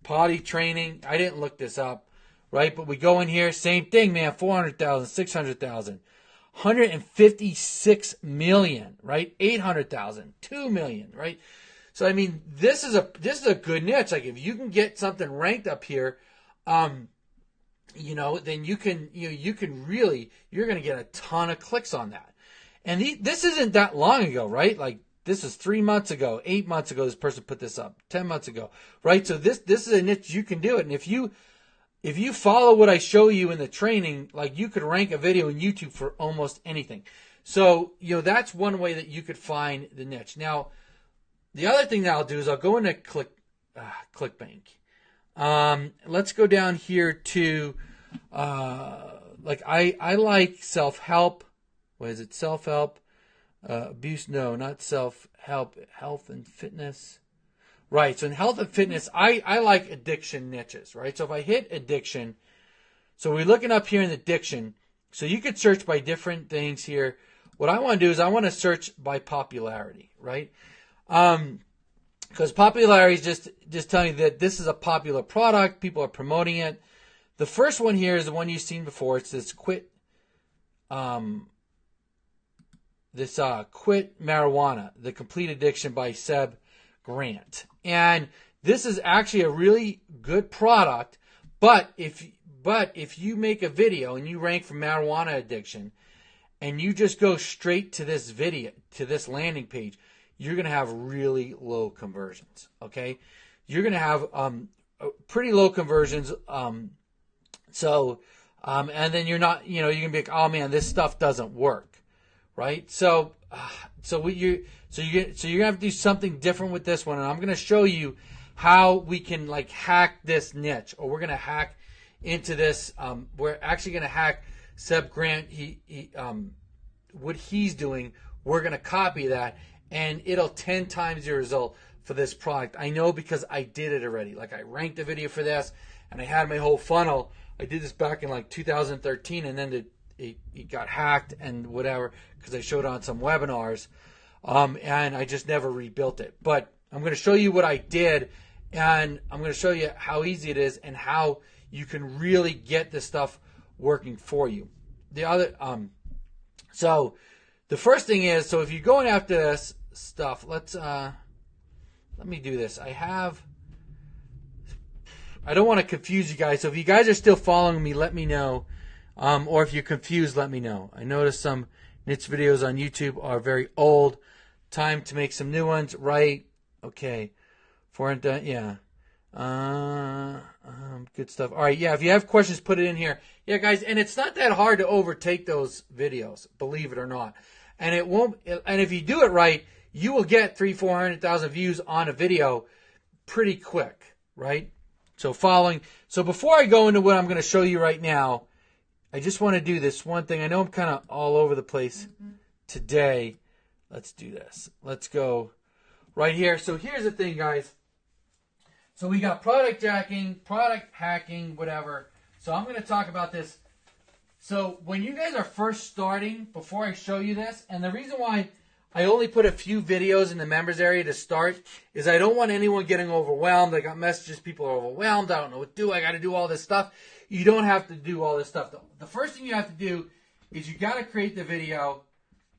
potty training, I didn't look this up, right? But we go in here, same thing, man, 400,000, 600,000, 156 million, right? 800,000, 2 million, right? So, I mean, this is a good niche. Like, if you can get something ranked up here, then you can you're going to get a ton of clicks on that. And this isn't that long ago, right? Like, this is 3 months ago, 8 months ago, this person put this up, 10 months ago, right? So this is a niche, you can do it. And if you follow what I show you in the training, like, you could rank a video in YouTube for almost anything. So, that's one way that you could find the niche. Now, the other thing that I'll do is I'll go into ClickBank. Let's go down here to, I like self-help. What is it? Self-help, abuse? No, not self-help, health and fitness. Right. So in health and fitness, I like addiction niches, right? So if I hit addiction, so we're looking up here in addiction. So you could search by different things here, what I want to do is I want to search by popularity, right? Because popularity is just telling you that this is a popular product. People are promoting it. The first one here is the one you've seen before. It's this quit marijuana, the complete addiction by Seb Grant. And this is actually a really good product, but if you make a video and you rank for marijuana addiction and you just go straight to this video, to this landing page, you're going to have really low conversions, okay? You're going to have pretty low conversions. And then you're not, you're going to be like, oh man, this stuff doesn't work, right? So you're going to have to do something different with this one. And I'm going to show you how we can like hack this niche, or we're going to hack into this. We're actually going to hack Seb Grant. What he's doing, we're going to copy that, and it'll 10 times your result for this product. I know because I did it already. Like I ranked a video for this, and I had my whole funnel. I did this back in like 2013, and then it got hacked and whatever because I showed on some webinars, and I just never rebuilt it. But I'm going to show you what I did, and I'm going to show you how easy it is and how you can really get this stuff working for you. So the first thing is, so if you're going after this stuff, let me do this. I don't want to confuse you guys. So if you guys are still following me, let me know. Or if you're confused, let me know. I noticed some niche videos on YouTube are very old. Time to make some new ones, right? Okay. Yeah. Good stuff. All right. Yeah. If you have questions, put it in here. Yeah, guys. And it's not that hard to overtake those videos, believe it or not. And it won't. And if you do it right, you will get 300,000-400,000 views on a video pretty quick, right? So before I go into what I'm going to show you right now, I just want to do this one thing. I know I'm kind of all over the place today. Let's do this. Let's go right here. So here's the thing, guys. So we got product hacking, whatever. So I'm going to talk about this. So when you guys are first starting, before I show you this, and the reason why I only put a few videos in the members area to start is I don't want anyone getting overwhelmed. I got messages, people are overwhelmed. I don't know what to do. I got to do all this stuff. You don't have to do all this stuff. The first thing you have to do is you got to create the video.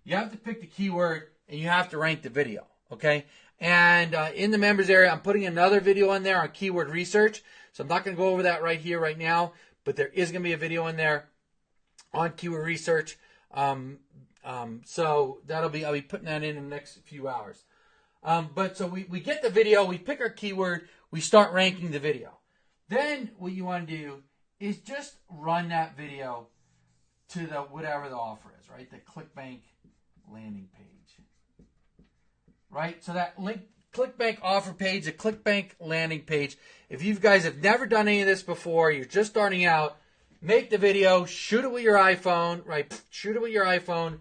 You have to pick the keyword, and you have to rank the video, okay? And in the members area, I'm putting another video in there on keyword research. So I'm not going to go over that right here, right now, but there is going to be a video in there on keyword research. So I'll be putting that in the next few hours. But so we get the video, we pick our keyword, we start ranking the video. Then what you want to do is just run that video to the whatever the offer is, right? The Clickbank landing page. Right? So that link, Clickbank offer page, the Clickbank landing page. If you guys have never done any of this before, you're just starting out, make the video, shoot it with your iPhone, right? Shoot it with your iPhone,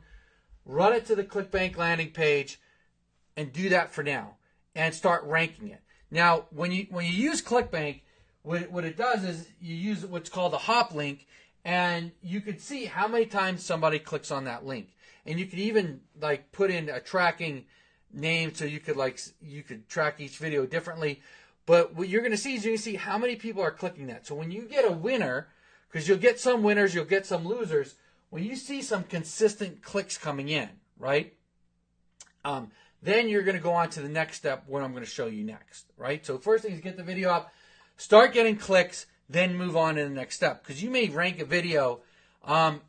run it to the Clickbank landing page, and do that for now, and start ranking it. Now, when you use Clickbank, what it does is you use what's called a hop link, and you can see how many times somebody clicks on that link, and you could even like put in a tracking name so you could track each video differently. But what you're going to see is you're going to see how many people are clicking that. So when you get a winner, because you'll get some winners, you'll get some losers. When you see some consistent clicks coming in, right? Then you're going to go on to the next step, what I'm going to show you next, right? So first thing is get the video up, start getting clicks, then move on to the next step. Because you may rank a video and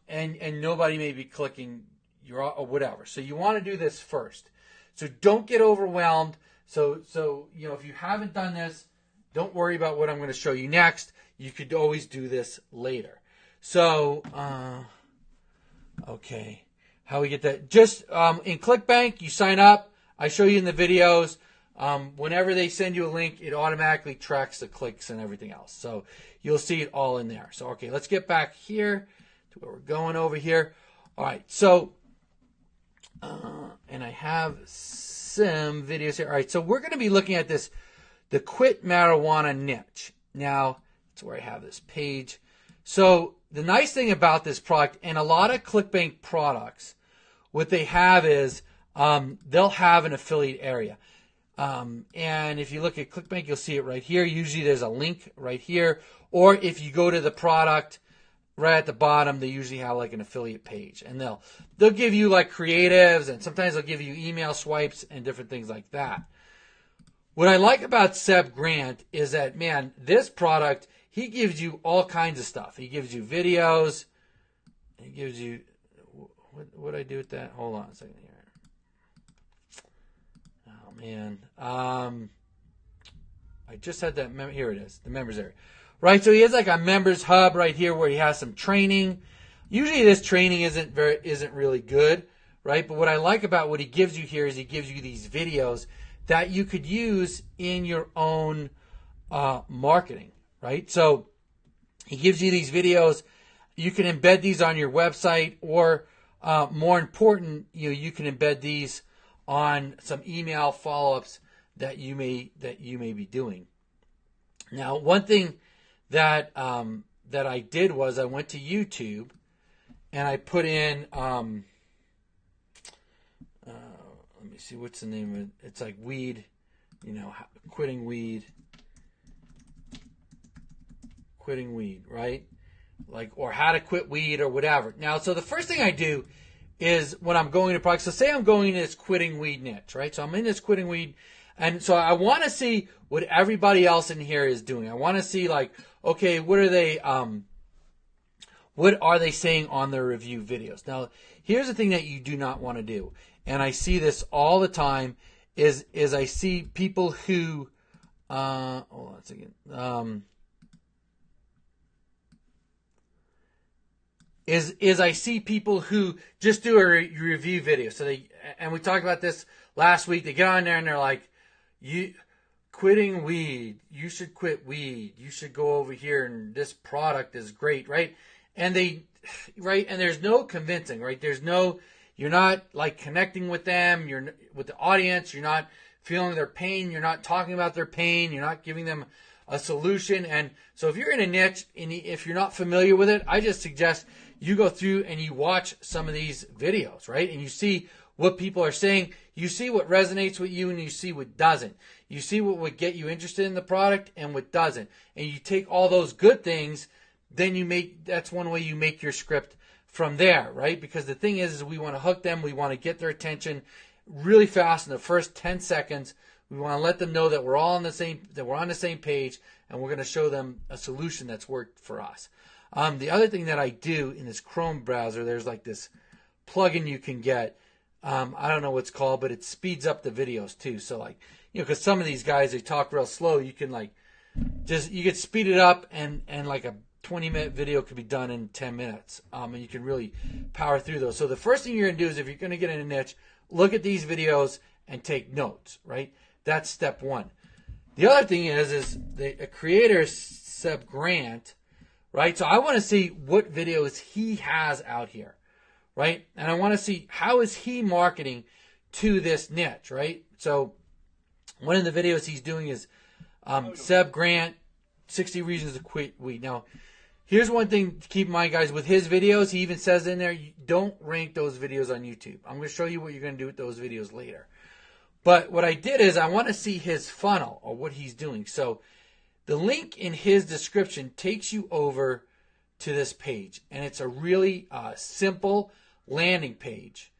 nobody may be clicking your or whatever. So you want to do this first. So don't get overwhelmed. So if you haven't done this, don't worry about what I'm going to show you next. You could always do this later. So, okay. How we get that? Just in Clickbank, you sign up. I show you in the videos. Whenever they send you a link, it automatically tracks the clicks and everything else. So you'll see it all in there. So, okay, let's get back here to where we're going over here. All right, so, and I have some videos here. All right, so we're going to be looking at this, the quit marijuana niche. Now, that's where I have this page. So the nice thing about this product, and a lot of Clickbank products, what they have is they'll have an affiliate area. And if you look at Clickbank, you'll see it right here. Usually there's a link right here. Or if you go to the product right at the bottom, they usually have like an affiliate page. And they'll give you like creatives, and sometimes they'll give you email swipes and different things like that. What I like about Seb Grant is that, man, this product, he gives you all kinds of stuff. He gives you videos. He gives you, what did I do with that? Hold on a second here. Oh, man. I just had that. Here it is, the members area. Right, so he has like a members hub right here where he has some training. Usually this training isn't really good, right? But what I like about what he gives you here is he gives you these videos that you could use in your own marketing, right? So he gives you these videos. You can embed these on your website, or more important, you can embed these on some email follow-ups that you may be doing. Now, one thing that I did was I went to YouTube and I put in let me see, what's the name of it? It's like weed, quitting weed, right? Like, or how to quit weed or whatever. Now, so the first thing I do is when I'm going to products, so say I'm going to this quitting weed niche, right? So I'm in this quitting weed, and so I want to see what everybody else in here is doing. I want to see like, okay, what are they saying on their review videos? Now, here's the thing that you do not want to do, and I see this all the time, is I see people who, hold on a second, is I see people who just do a review video. So and we talked about this last week, they get on there and they're like, quitting weed, you should quit weed, you should go over here and this product is great, right? And and there's no convincing, right? You're not like connecting with them, you're with the audience, you're not feeling their pain, you're not talking about their pain, you're not giving them a solution. And so if you're in a niche and if you're not familiar with it, I just suggest you go through and you watch some of these videos, right? And you see what people are saying. You see what resonates with you and you see what doesn't. You see what would get you interested in the product and what doesn't. And you take all those good things, then that's one way you make your script from there, right? Because the thing is we want to hook them. We want to get their attention really fast in the first 10 seconds. We want to let them know that we're on the same page, and we're going to show them a solution that's worked for us. The other thing that I do in this Chrome browser, there's like this plugin you can get. I don't know what it's called, but it speeds up the videos too. So like, because some of these guys, they talk real slow, you can you can speed it up, and like a 20-minute video could be done in 10 minutes. And you can really power through those. So the first thing you're going to do is, if you're going to get in a niche, look at these videos and take notes, right? That's step one. The other thing is a creator, Seb Grant, right? So I want to see what videos he has out here, right? And I want to see how is he marketing to this niche, right? So one of the videos he's doing is Seb Grant, 60 Reasons to Quit Weed. Now, here's one thing to keep in mind, guys. With his videos, he even says in there, don't rank those videos on YouTube. I'm going to show you what you're going to do with those videos later. But what I did is I want to see his funnel, or what he's doing. So the link in his description takes you over to this page. And it's a really simple landing page.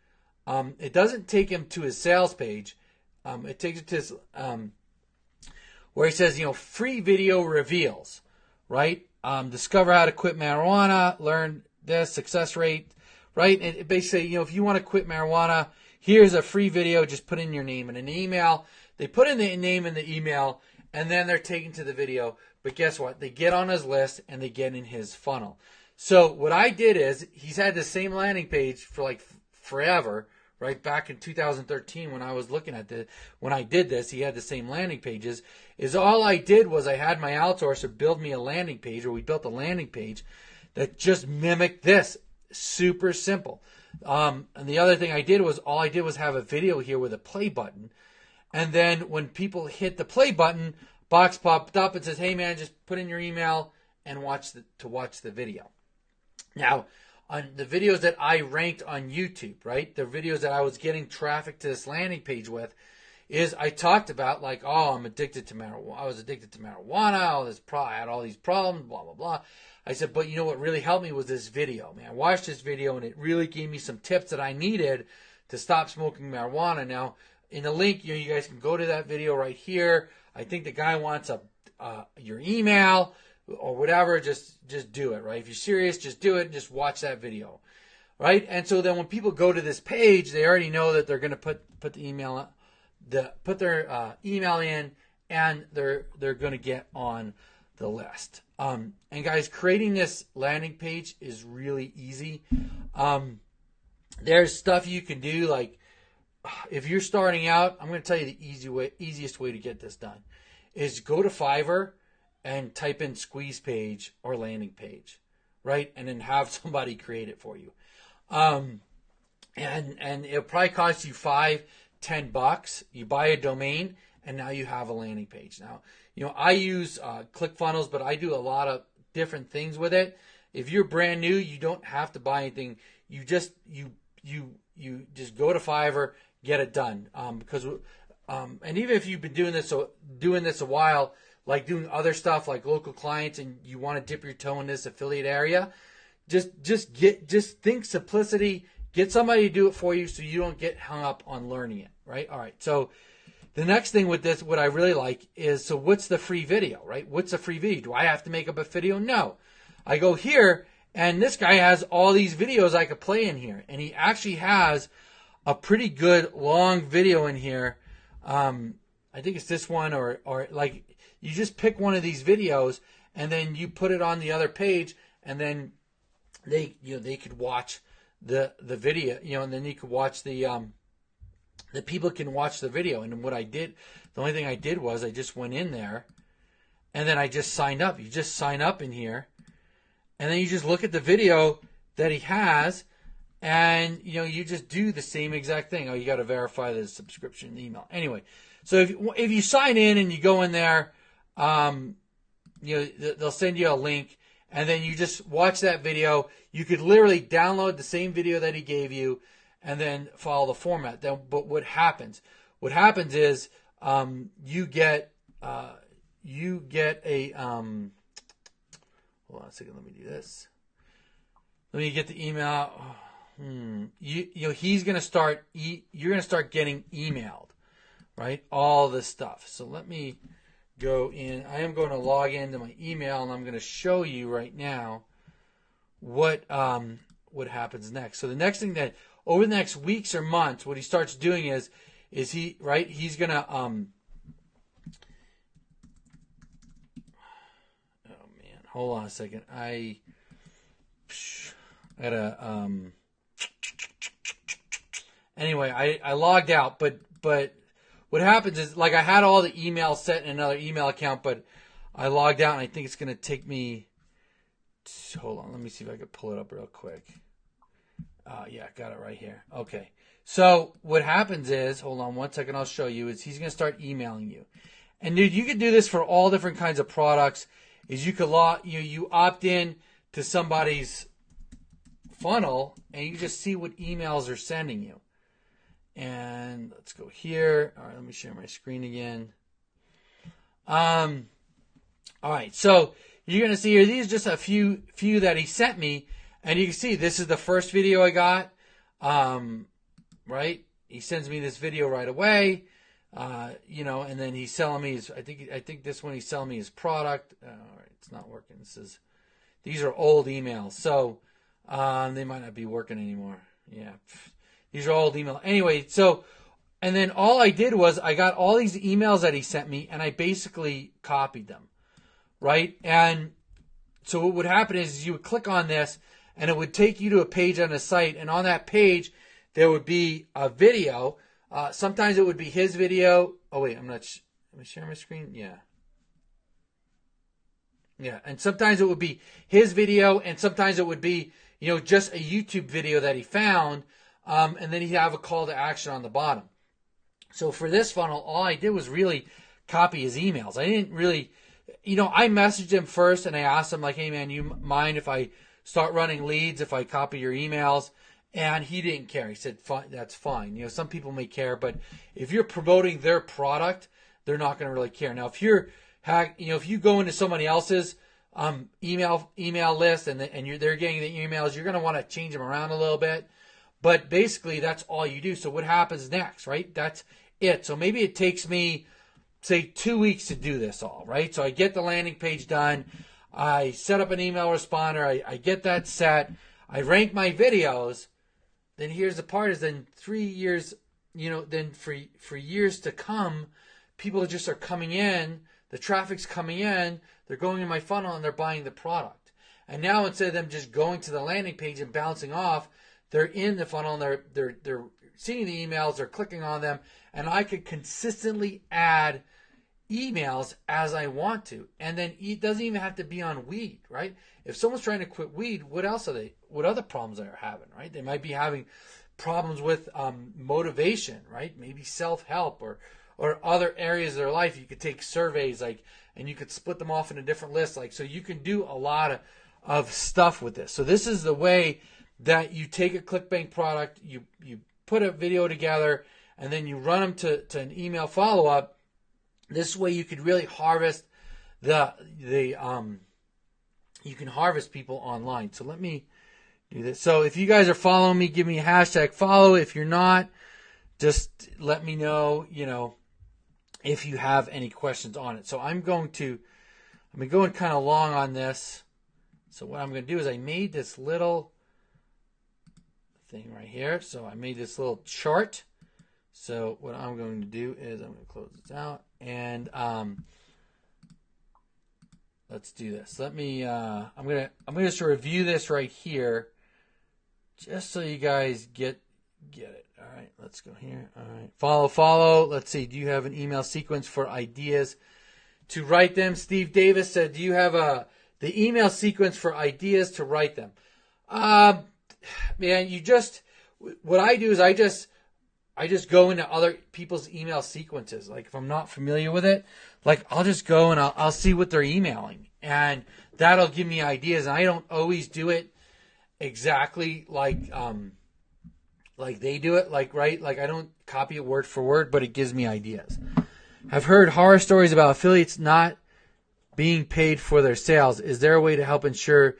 It doesn't take him to his sales page. It takes it to his, where he says, free video reveals, right? Discover how to quit marijuana, learn this, success rate, right? And it basically, if you want to quit marijuana, here's a free video, just put in your name and an email. They put in the name and the email, and then they're taken to the video. But guess what? They get on his list and they get in his funnel. So what I did is, he's had the same landing page for like forever, right? Back in 2013 when I was looking at when I did this, he had the same landing pages. All I did was I had my outsourcer build me a landing page, or we built a landing page that just mimicked this. Super simple. And the other thing I did was, have a video here with a play button. And then when people hit the play button, box popped up and says, hey man, just put in your email and watch the video. Now, on the videos that I ranked on YouTube, right? The videos that I was getting traffic to this landing page with, is I talked about like, oh, I'm addicted to marijuana. I was addicted to marijuana. I had all these problems, blah, blah, blah. I said, but you know what really helped me was this video, man. I watched this video and it really gave me some tips that I needed to stop smoking marijuana. Now, in the link, you guys can go to that video right here. I think the guy wants your email or whatever. Just do it, right? If you're serious, just do it and just watch that video, right? And so then when people go to this page, they already know that they're going to put the email put their email in, and they're going to get on the list. And guys, creating this landing page is really easy. There's stuff you can do, like if you're starting out, I'm going to tell you the easiest way to get this done is go to Fiverr and type in squeeze page or landing page, right? And then have somebody create it for you. And it'll probably cost you $5-10. You buy a domain, and now you have a landing page. Now, I use ClickFunnels, but I do a lot of different things with it. If you're brand new, you don't have to buy anything. You just go to Fiverr, get it done. And even if you've been doing this a while, like doing other stuff like local clients, and you want to dip your toe in this affiliate area, just think simplicity. Get somebody to do it for you so you don't get hung up on learning it, right? All right. So the next thing with this, what I really like is, so what's the free video, right? What's the free video? Do I have to make up a video? No. I go here, and this guy has all these videos I could play in here. And he actually has a pretty good long video in here. I think it's this one, or like you just pick one of these videos and then you put it on the other page, and then they could watch the video, and then you could watch the people can watch the video. And what I did, the only thing I did was I just went in there and then I just signed up. You just sign up in here, and then you just look at the video that he has, and you just do the same exact thing. Oh, you got to verify the subscription email. Anyway, so if you sign in and you go in there, they'll send you a link, and then you just watch that video. You could literally download the same video that he gave you and then follow the format. But what happens? What happens is you get a hold on a second. Let me do this. Let me get the email. He's gonna start. You're gonna start getting emailed, right? All this stuff. So let me go in. I am going to log into my email, and I'm going to show you right now what happens next. So the next thing that over the next weeks or months, what he starts doing is he's going to oh man, hold on a second. I gotta anyway, I logged out, but what happens is, like, I had all the emails set in another email account, but I logged out, and I think it's going to take me... Hold on, let me see if I can pull it up real quick. Yeah, got it right here. Okay. So what happens is, hold on one second, I'll show you, is he's going to start emailing you. And dude, you could do this for all different kinds of products. Is you could you opt in to somebody's funnel, and you just see what emails they're sending you. And let's go here. All right, let me share my screen again. All right, so you're going to see here, these are just a few that he sent me. And you can see this is the first video I got. Right? He sends me this video right away. And then he's selling me his, I think this one he's selling me his product. All right, it's not working. These are old emails. So they might not be working anymore. Yeah. These are old emails. Anyway, so, and then all I did was I got all these emails that he sent me, and I basically copied them, right? And so what would happen is you would click on this, and it would take you to a page on the site, and on that page, there would be a video. Sometimes it would be his video. Oh, wait, I'm not, let me share my screen. Yeah. Yeah, and sometimes it would be his video, and sometimes it would be, just a YouTube video that he found. And then he'd have a call to action on the bottom. So for this funnel, all I did was really copy his emails. I didn't really, I messaged him first, and I asked him, like, hey man, you mind if I start running leads if I copy your emails. And he didn't care. He said, fine, that's fine. You know, some people may care, but if you're promoting their product, they're not going to really care. Now, if you're, if you go into somebody else's email list and they're getting the emails, you're going to want to change them around a little bit. But basically, that's all you do. So what happens next, right? That's it. So maybe it takes me, say, 2 weeks to do this all, right? So I get the landing page done. I set up an email responder. I get that set. I rank my videos. Then here's the part is then 3 years, then for years to come, people just are coming in, the traffic's coming in, they're going in my funnel and they're buying the product. And now instead of them just going to the landing page and bouncing off, they're in the funnel and they're seeing the emails, they're clicking on them, and I could consistently add emails as I want to. And then it doesn't even have to be on weed, right? If someone's trying to quit weed, what other problems are they having, right? They might be having problems with motivation, right? Maybe self-help or other areas of their life. You could take surveys and you could split them off into different lists. So you can do a lot of stuff with this. So this is the way that you take a Clickbank product, you put a video together, and then you run them to an email follow-up. This way you could really harvest you can harvest people online. So let me do this. So if you guys are following me, give me a hashtag follow. If you're not, just let me know, if you have any questions on it. So I'm going kind of long on this. So what I'm going to do is I made this little thing right here. So I made this little chart. So what I'm going to do is I'm going to close this out and let's do this. I'm going to just review this right here just so you guys get it. All right, let's go here. All right. Follow. Let's see. Do you have an email sequence for ideas to write them? Steve Davis said, do you have the email sequence for ideas to write them? Man, what I do is I just go into other people's email sequences. Like if I'm not familiar with it, I'll just go and I'll see what they're emailing, and that'll give me ideas. And I don't always do it exactly like they do it, right? I don't copy it word for word, but it gives me ideas. I've heard horror stories about affiliates not being paid for their sales. Is there a way to help ensure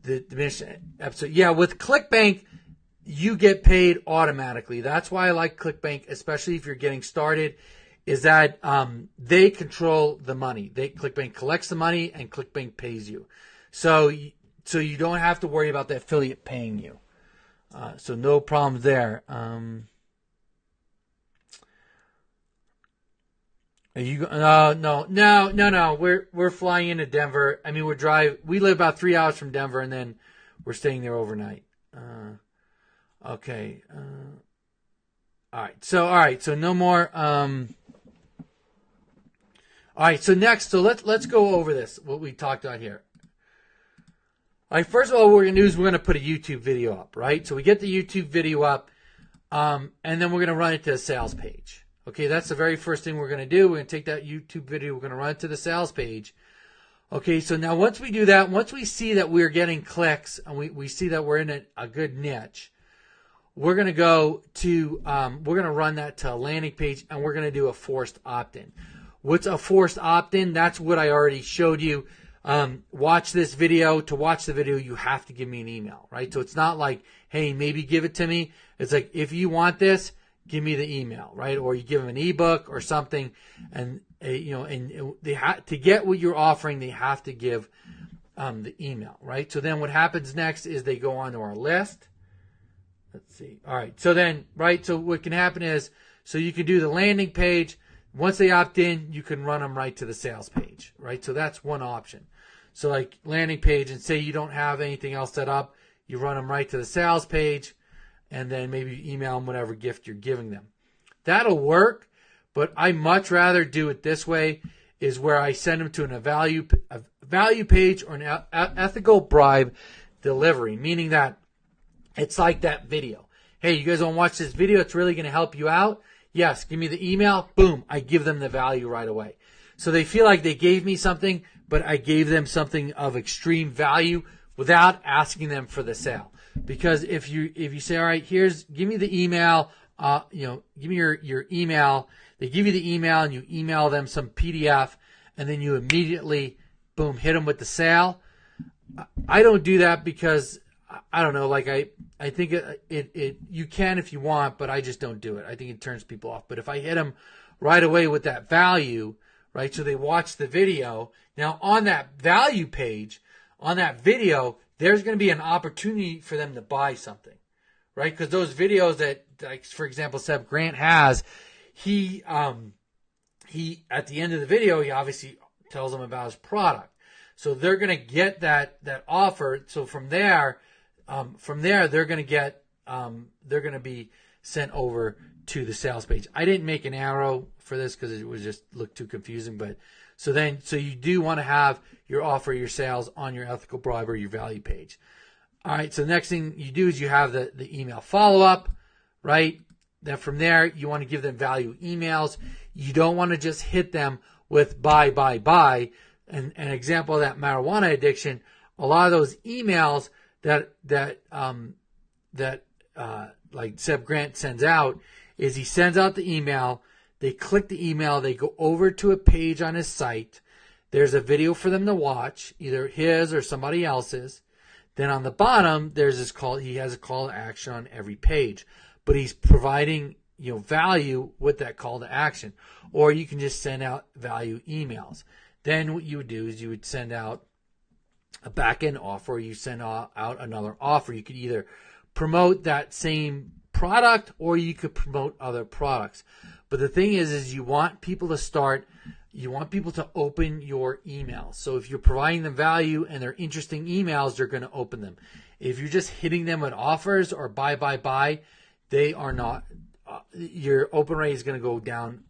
the diminished episode? Yeah, with Clickbank, you get paid automatically. That's why I like Clickbank, especially if you're getting started, is that they control the money. Clickbank collects the money and Clickbank pays you. So you don't have to worry about the affiliate paying you. So no problems there. Are you? No. We're flying into Denver. I mean, we live about 3 hours from Denver, and then we're staying there overnight. Okay. All right. So no more. All right. So next, let's go over this. What we talked about here. All right. First of all, what we're gonna do is we're gonna put a YouTube video up, right? So we get the YouTube video up, and then we're gonna run it to a sales page. Okay, that's the very first thing we're gonna do. We're gonna take that YouTube video. We're gonna run it to the sales page. Okay. So now once we do that, once we see that we're getting clicks and we see that we're in a good niche, we're going to go to, we're going to run that to a landing page, and we're going to do a forced opt-in. What's a forced opt-in? That's what I already showed you. Watch this video. To watch the video, you have to give me an email, right? So it's not like, hey, maybe give it to me. It's like, if you want this, give me the email, right? Or you give them an ebook or something, and to get what you're offering, they have to give the email, right? So then what happens next is they go onto our list. Let's see. All right. So then, right. So what can happen is, so you can do the landing page. Once they opt in, you can run them right to the sales page, right? So that's one option. So like landing page, and say you don't have anything else set up, you run them right to the sales page, and then maybe you email them whatever gift you're giving them. That'll work, but I much rather do it this way, is where I send them to a value page or an ethical bribe delivery, meaning that it's like that video. Hey, you guys want to watch this video? It's really going to help you out. Yes, give me the email. Boom, I give them the value right away. So they feel like they gave me something, but I gave them something of extreme value without asking them for the sale. Because if you say, all right, give me the email, give me your email. They give you the email and you email them some PDF, and then you immediately, boom, hit them with the sale. I don't do that because I don't know. Like I think it you can if you want, but I just don't do it. I think it turns people off. But if I hit them right away with that value, right? So they watch the video. Now on that value page, on that video, there's going to be an opportunity for them to buy something, right? Because those videos that, like, for example, Seb Grant has, he at the end of the video, he obviously tells them about his product. So they're going to get that offer. So from there, they're going to be sent over to the sales page. I didn't make an arrow for this because it was just looked too confusing. But so you do want to have your offer, your sales on your ethical bribe or your value page. All right. So the next thing you do is you have the email follow up, right? Then from there, you want to give them value emails. You don't want to just hit them with buy, buy, buy. An example of that marijuana addiction, a lot of those emails that like Seb Grant sends out is he sends out the email, they click the email, they go over to a page on his site, there's a video for them to watch, either his or somebody else's. Then on the bottom, he has a call to action on every page, but he's providing value with that call to action. Or you can just send out value emails. Then what you would do is you would send out a back-end offer, or you send out another offer. You could either promote that same product or you could promote other products. But the thing is you want people to open your emails. So if you're providing them value and they're interesting emails, they're going to open them. If you're just hitting them with offers or buy, they are not, your open rate is going to go down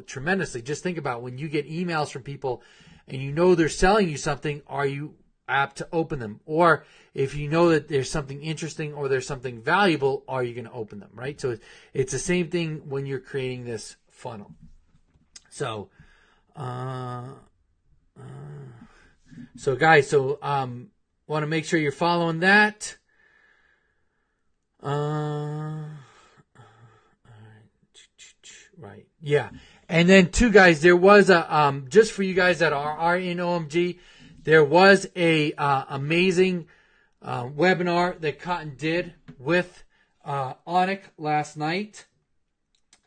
tremendously. Just think about when you get emails from people and they're selling you something, are you apt to open them? Or if you know that there's something interesting or there's something valuable, are you going to open them, right? So it's the same thing when you're creating this funnel. So, guys, want to make sure you're following that. Right. Yeah. And then too, guys, there was a, just for you guys that are in OMG, there was a, amazing, webinar that Cotton did with, Onik last night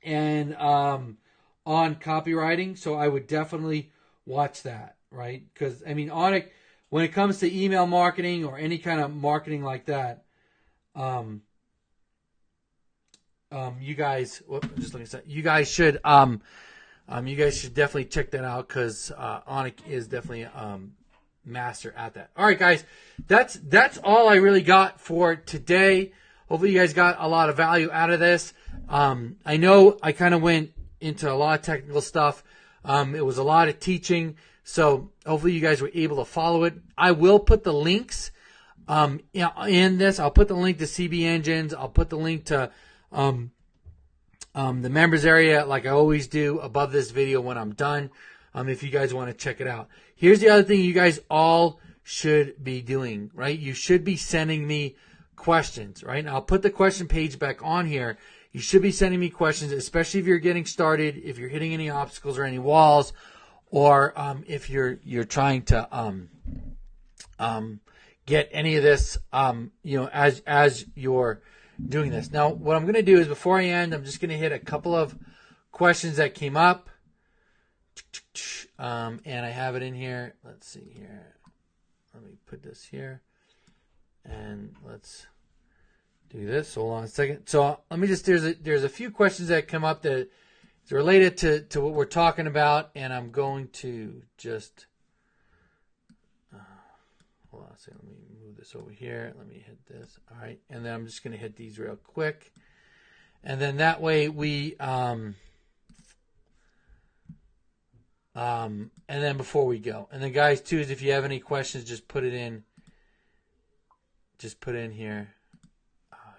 and, on copywriting. So I would definitely watch that, right? Because Onik, when it comes to email marketing or any kind of marketing like that, you guys, you guys should definitely check that out because Onik is definitely master at that. All right, guys, that's all I really got for today. Hopefully, you guys got a lot of value out of this. I know I kind of went into a lot of technical stuff. It was a lot of teaching, so hopefully you guys were able to follow it. I will put the links in this. I'll put the link to CB Engines. I'll put the link to the members area, like I always do, above this video when I'm done, if you guys want to check it out. Here's the other thing you guys all should be doing, right? You should be sending me questions, right? And I'll put the question page back on here. You should be sending me questions, especially if you're getting started, if you're hitting any obstacles or any walls, or if you're trying to get any of this, as you're doing this. Now, what I'm going to do is before I end, I'm just going to hit a couple of questions that came up. And I have it in here. Let's see here. Let me put this here. And let's do this. Hold on a second. So let me just, there's a few questions that come up that is related to what we're talking about. And I'm going to just, hold on a second. Let me move this over here. Let me hit this. All right. And then I'm just going to hit these real quick. And then that way and then before we go. And then guys too, is if you have any questions, just put it in. Just put in here.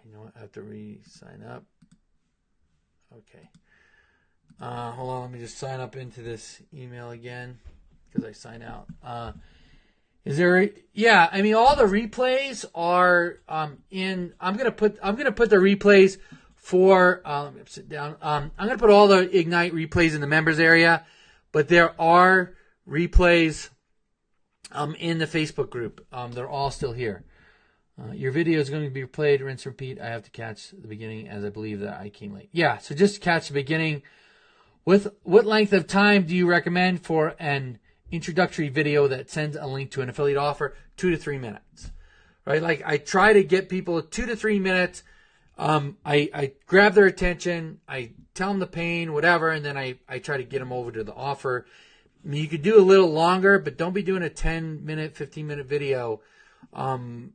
You know what? I have to re-sign up. Okay. Hold on. Let me just sign up into this email again because I sign out. Is there? Yeah, I mean, all the replays are in. I'm gonna put the replays for. Let me sit down. I'm gonna put all the Ignite replays in the members area, but there are replays in the Facebook group. They're all still here. Your video is going to be played, rinse, repeat. I have to catch the beginning as I believe that I came late. Yeah, so just catch the beginning. With what length of time do you recommend for an introductory video that sends a link to an affiliate offer? 2 to 3 minutes, right? Like I try to get people 2 to 3 minutes. I grab their attention, I tell them the pain, whatever, and then I try to get them over to the offer. I mean, you could do a little longer, but don't be doing a 10-minute, 15-minute video. You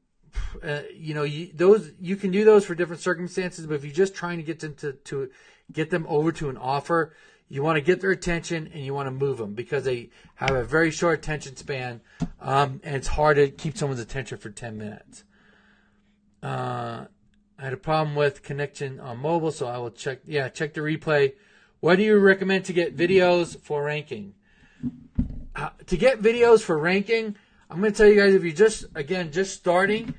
can do those for different circumstances, but if you're just trying to get them to get them over to an offer, you want to get their attention and you want to move them because they have a very short attention span, and it's hard to keep someone's attention for 10 minutes. I had a problem with connection on mobile, so I will check the replay. What do you recommend to get videos for ranking? To get videos for ranking, I'm going to tell you guys, if you're just starting,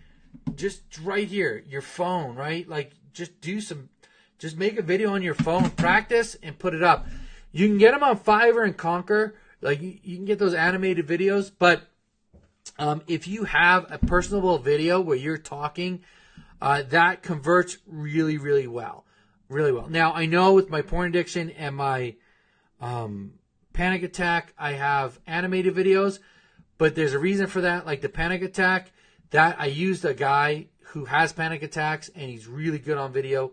just right here, your phone, right? Like just make a video on your phone, practice, and put it up. You can get them on Fiverr and Conquer. Like you can get those animated videos, but if you have a personable video where you're talking, that converts really, really well. Really well. Now, I know with my porn addiction and my panic attack, I have animated videos, but there's a reason for that. Like the panic attack, that I used a guy who has panic attacks, and he's really good on video.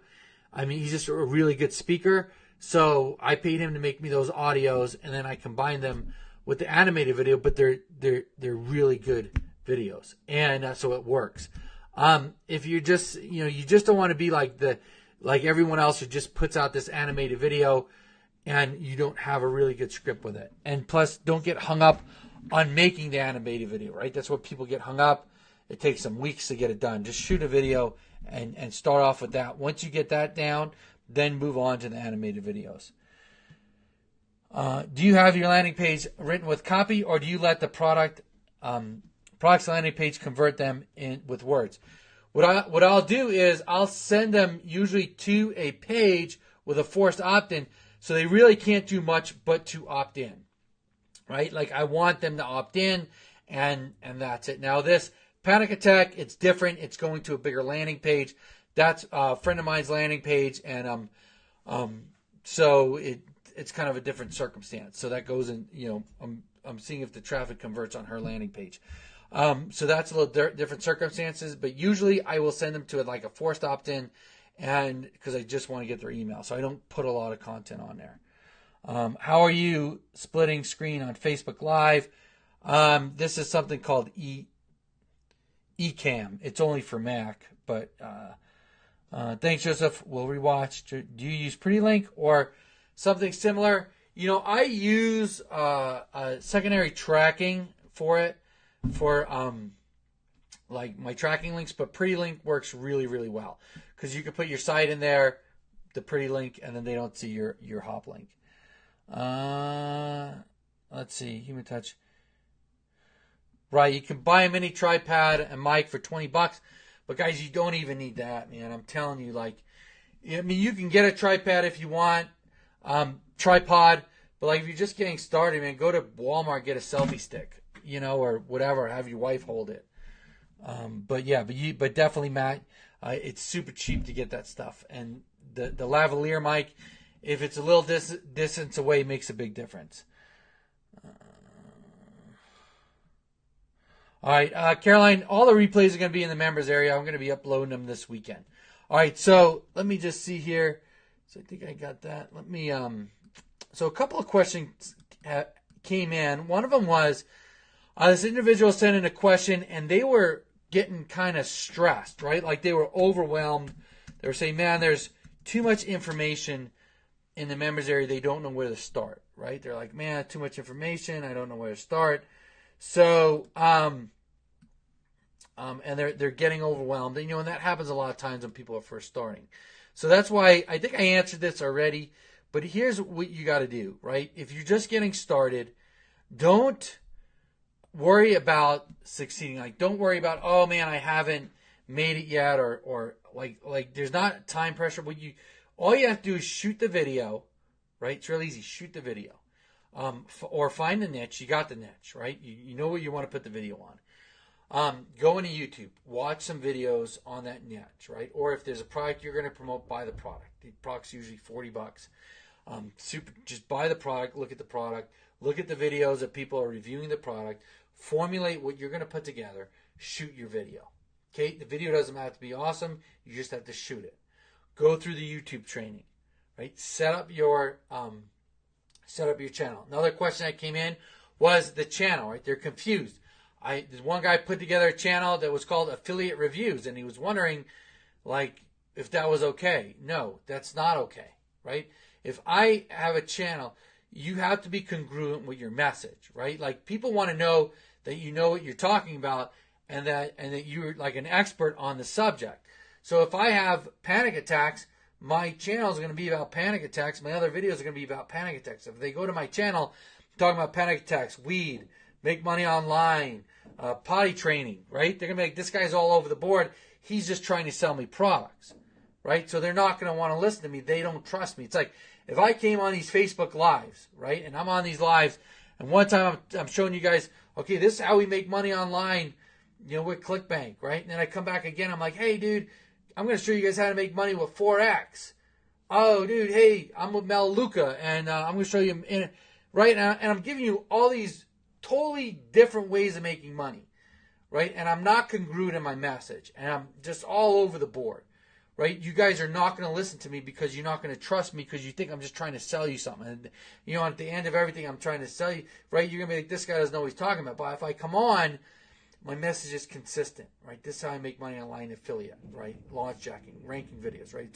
I mean, he's just a really good speaker. So I paid him to make me those audios, and then I combined them with the animated video. But they're really good videos, and so it works. If you just don't want to be like everyone else who just puts out this animated video, and you don't have a really good script with it. And plus, don't get hung up on making the animated video. Right? That's what people get hung up. It takes some weeks to get it done. Just shoot a video and start off with that. Once you get that down, then move on to the animated videos. Do you have your landing page written with copy, or do you let the product's landing page convert them in with words? What I'll do is I'll send them usually to a page with a forced opt-in, so they really can't do much but to opt in, right? Like I want them to opt in, and that's it. Now this panic attack, it's different. It's going to a bigger landing page. That's a friend of mine's landing page, and so it's kind of a different circumstance. So that goes in, I'm seeing if the traffic converts on her landing page. So that's a little different circumstances, but usually I will send them to like a forced opt-in, and because I just want to get their email, so I don't put a lot of content on there. How are you splitting screen on Facebook Live? This is something called Ecamm. It's only for Mac, but thanks, Joseph. We'll rewatch. Do you use Pretty Link or something similar? I use a secondary tracking for it, for like my tracking links, but Pretty Link works really, really well because you can put your site in there, the Pretty Link, and then they don't see your hop link. Let's see, Human Touch. Right, you can buy a mini tripod and mic for $20, but guys, you don't even need that, man. I'm telling you, you can get a tripod if you want, tripod, but like if you're just getting started, man, go to Walmart, get a selfie stick, or whatever, have your wife hold it. But definitely, Matt, it's super cheap to get that stuff, and the lavalier mic, if it's a little distance away, makes a big difference. All right, Caroline, all the replays are going to be in the members area. I'm going to be uploading them this weekend. All right, so let me just see here. So I think I got that. Let me, so a couple of questions came in. One of them was, this individual sent in a question, and they were getting kind of stressed, right? Like they were overwhelmed. They were saying, man, there's too much information in the members area. They don't know where to start, right? They're like, man, too much information. I don't know where to start. So, and they're getting overwhelmed. And, and that happens a lot of times when people are first starting. So that's why I think I answered this already. But here's what you got to do, right? If you're just getting started, don't worry about succeeding. Like, don't worry about, oh man, I haven't made it yet, or like there's not time pressure. All you have to do is shoot the video, right? It's real easy. Shoot the video, or find the niche. You got the niche, right? You know what you want to put the video on. Go into YouTube, watch some videos on that niche, right? Or if there's a product you're going to promote, buy the product. The product's usually $40. Just buy the product, look at the product, look at the videos that people are reviewing the product, formulate what you're going to put together, shoot your video. Okay, the video doesn't have to be awesome, you just have to shoot it. Go through the YouTube training, right? Set up your channel. Another question that came in was the channel, right? They're confused. There's one guy put together a channel that was called Affiliate Reviews, and he was wondering, like, if that was okay. No, that's not okay, right? If I have a channel, you have to be congruent with your message, right? Like, people want to know that you know what you're talking about and that you're like an expert on the subject. So if I have panic attacks, my channel is going to be about panic attacks. My other videos are going to be about panic attacks. If they go to my channel talking about panic attacks, weed, make money online, potty training, right? They're going to be like, this guy's all over the board. He's just trying to sell me products, right? So they're not going to want to listen to me. They don't trust me. It's like if I came on these Facebook Lives, right? And I'm on these lives, and one time I'm showing you guys, okay, this is how we make money online, with Clickbank, right? And then I come back again. I'm like, hey, dude, I'm going to show you guys how to make money with Forex. Oh, dude, hey, I'm with Mel Luca, and I'm going to show you, right? And I'm giving you all these totally different ways of making money, right? And I'm not congruent in my message, and I'm just all over the board, right? You guys are not going to listen to me because you're not going to trust me because you think I'm just trying to sell you something. And, at the end of everything I'm trying to sell you, right, you're going to be like, this guy doesn't know what he's talking about. But if I come on, my message is consistent, right? This is how I make money online affiliate, right? Launch jacking, ranking videos, right?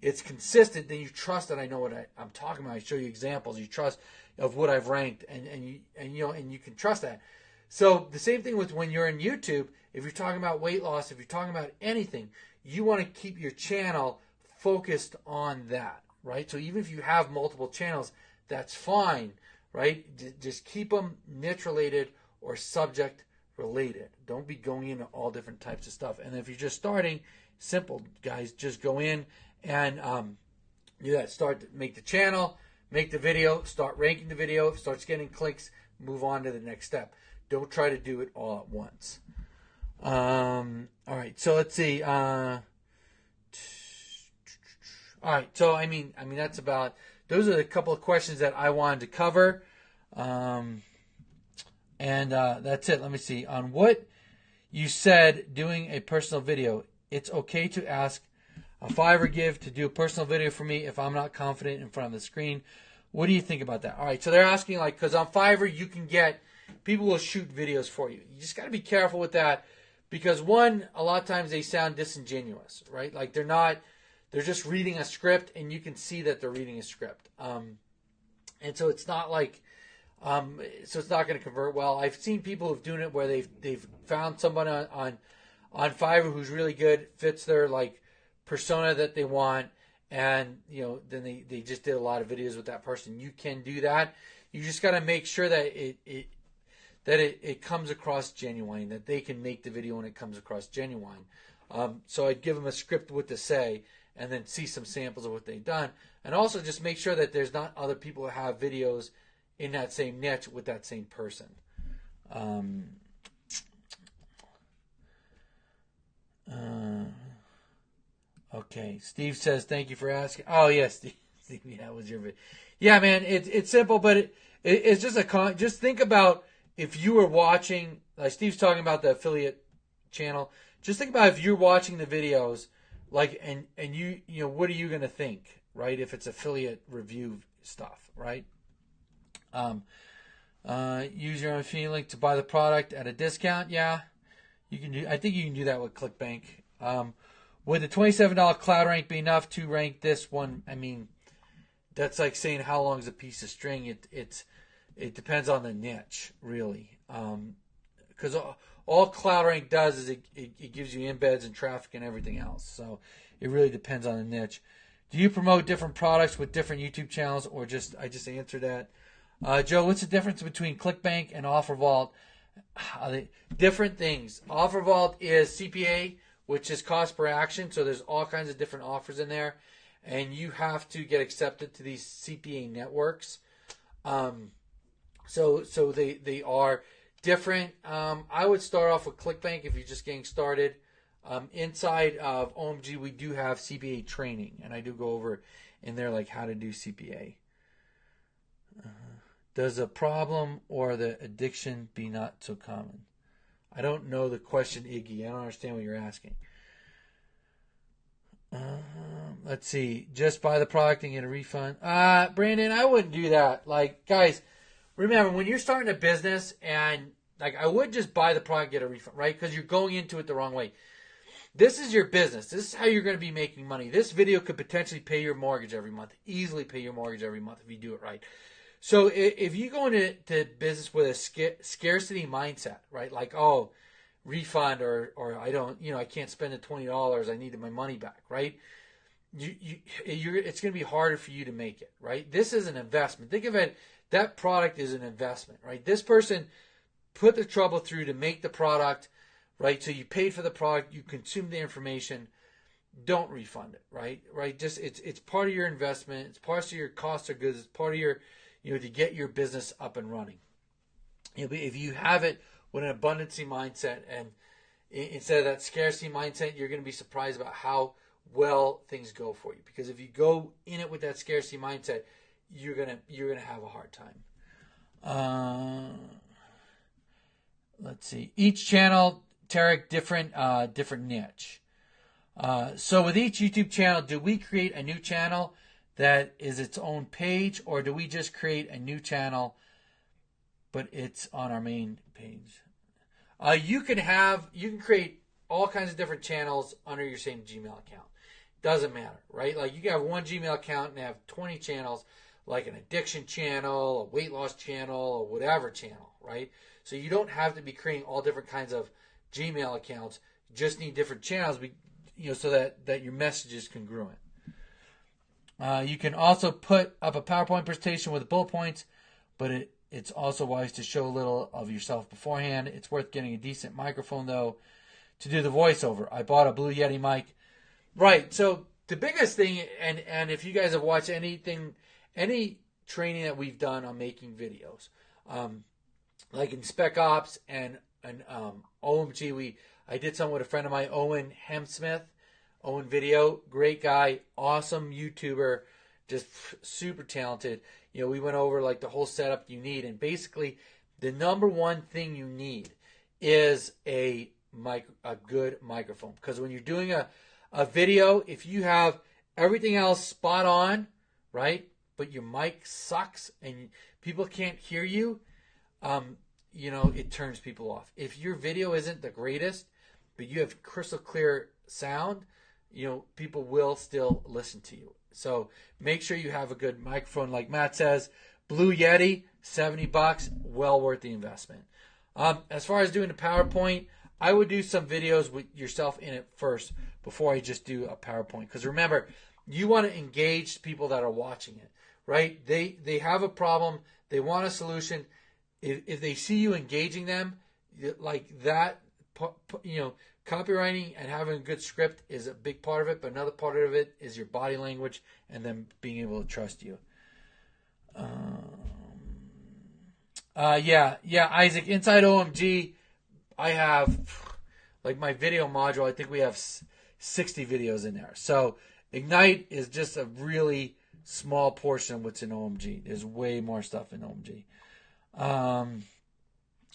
It's consistent. Then you trust that I know what I'm talking about. I show you examples. You trust of what I've ranked, and you can trust that. So the same thing with when you're in YouTube. If you're talking about weight loss, if you're talking about anything, you want to keep your channel focused on that, right? So even if you have multiple channels, that's fine, right? Just keep them niche related or subject related. Don't be going into all different types of stuff. And if you're just starting, simple, guys, just go in and do that. Make the channel, make the video, start ranking the video. If it starts getting clicks, move on to the next step. Don't try to do it all at once. All right, so let's see. All right, so I mean those are a couple of questions that I wanted to cover. And that's it. Let me see. On what you said, doing a personal video, it's okay to ask a $5 give to do a personal video for me if I'm not confident in front of the screen. What do you think about that? All right, so they're asking, like, because on Fiverr you can get, people will shoot videos for you. You just got to be careful with that because, one, a lot of times they sound disingenuous, right? Like they're just reading a script and you can see that they're reading a script. And so it's not like, so it's not going to convert well. I've seen people who've done it where they've found someone on Fiverr who's really good, fits their like persona that they want, and then they just did a lot of videos with that person. You can do that. You just got to make sure that it comes across genuine, that they can make the video and it comes across genuine. So I'd give them a script what to say and then see some samples of what they've done, and also just make sure that there's not other people who have videos in that same niche with that same person. Okay, Steve says thank you for asking. Oh yes, Steve, that was your video. Yeah, man, it's simple, but it's just just think about if you were watching. Like Steve's talking about the affiliate channel. Just think about if you're watching the videos, like and you what are you gonna think, right? If it's affiliate review stuff, right? Use your own fee link to buy the product at a discount. Yeah, you can do. I think you can do that with Clickbank. Would the $27 cloud rank be enough to rank this one? I mean, that's like saying how long is a piece of string. It depends on the niche, really. Because all cloud rank does is it gives you embeds and traffic and everything else. So it really depends on the niche. Do you promote different products with different YouTube channels, or I just answered that? Joe, what's the difference between Clickbank and Offer Vault, Different things. Offer Vault is CPA, which is cost per action. So there's all kinds of different offers in there, and you have to get accepted to these CPA networks. So they are different. I would start off with Clickbank if you're just getting started. Inside of OMG, we do have CPA training, and I do go over in there like how to do CPA. Does a problem or the addiction be not so common? I don't know the question, Iggy. I don't understand what you're asking. Let's see. Just buy the product and get a refund. Brandon, I wouldn't do that. Like, guys, remember, when you're starting a business, and like, I would just buy the product, get a refund, right? Because you're going into it the wrong way. This is your business. This is how you're going to be making money. This video could potentially pay your mortgage every month. Easily pay your mortgage every month if you do it right. So if you go into business with a scarcity mindset, right? Like, oh, refund or I don't, I can't spend the $20. I needed my money back, right? It's going to be harder for you to make it, right? This is an investment. Think of it, that product is an investment, right? This person put the trouble through to make the product, right? So you paid for the product, you consumed the information. Don't refund it, right? Right? Just it's part of your investment. It's part of your cost of goods. It's part of your, to get your business up and running. If you have it with an abundancy mindset and instead of that scarcity mindset, you're going to be surprised about how well things go for you. Because if you go in it with that scarcity mindset, you're gonna have a hard time. Let's see. Each channel, Tarek, different niche. So with each YouTube channel, do we create a new channel that is its own page, or do we just create a new channel, but it's on our main page? You can create all kinds of different channels under your same Gmail account. Doesn't matter, right? Like you can have one Gmail account and have 20 channels, like an addiction channel, a weight loss channel, or whatever channel, right? So you don't have to be creating all different kinds of Gmail accounts. You just need different channels, so that your message is congruent. You can also put up a PowerPoint presentation with bullet points, but it's also wise to show a little of yourself beforehand. It's worth getting a decent microphone, though, to do the voiceover. I bought a Blue Yeti mic. Right, so the biggest thing, and if you guys have watched any training that we've done on making videos, like in Spec Ops and OMG, I did something with a friend of mine, Owen Hemsmith. Owen Video, great guy, awesome YouTuber, just super talented. We went over like the whole setup you need, and basically the number one thing you need is a good microphone. Because when you're doing a video, if you have everything else spot on, right, but your mic sucks and people can't hear you, it turns people off. If your video isn't the greatest, but you have crystal clear sound, people will still listen to you. So make sure you have a good microphone. Like Matt says, Blue Yeti, $70, well worth the investment. As far as doing the PowerPoint, I would do some videos with yourself in it first before I just do a PowerPoint. Because remember, you want to engage people that are watching it, right? They have a problem. They want a solution. If they see you engaging them, like that, copywriting and having a good script is a big part of it, but another part of it is your body language and them being able to trust you. Isaac, inside OMG, I have like my video module. I think we have 60 videos in there. So Ignite is just a really small portion of what's in OMG. There's way more stuff in OMG.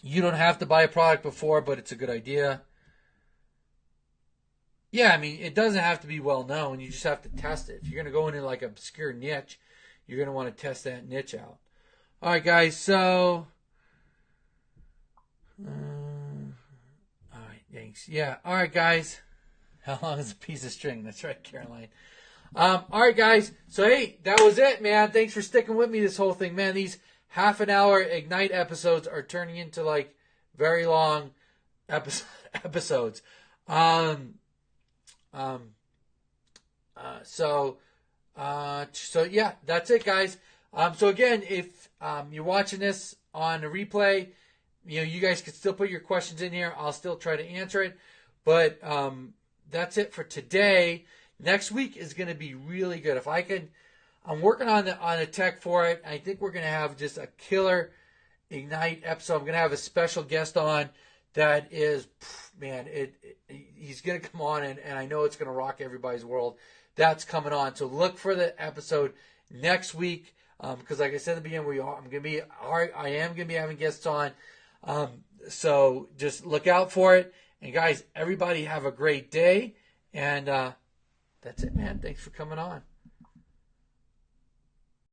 You don't have to buy a product before, but it's a good idea. Yeah, I mean, it doesn't have to be well known. You just have to test it. If you're going to go into like an obscure niche, you're going to want to test that niche out. All right, guys. So, all right, thanks. Yeah. All right, guys. How long is a piece of string? That's right, Caroline. All right, guys. So, hey, that was it, man. Thanks for sticking with me this whole thing, man. These half an hour Ignite episodes are turning into like very long episodes. So yeah, that's it, guys. So again, if you're watching this on a replay, you guys can still put your questions in here. I'll still try to answer it. But that's it for today. Next week is going to be really good. If I could, I'm working on a tech for it. I think we're going to have just a killer Ignite episode. I'm going to have a special guest on that is, man, he's going to come on, and I know it's going to rock everybody's world. That's coming on. So look for the episode next week, because like I said at the beginning, I am going to be having guests on. So just look out for it. And guys, everybody have a great day. And that's it, man. Thanks for coming on.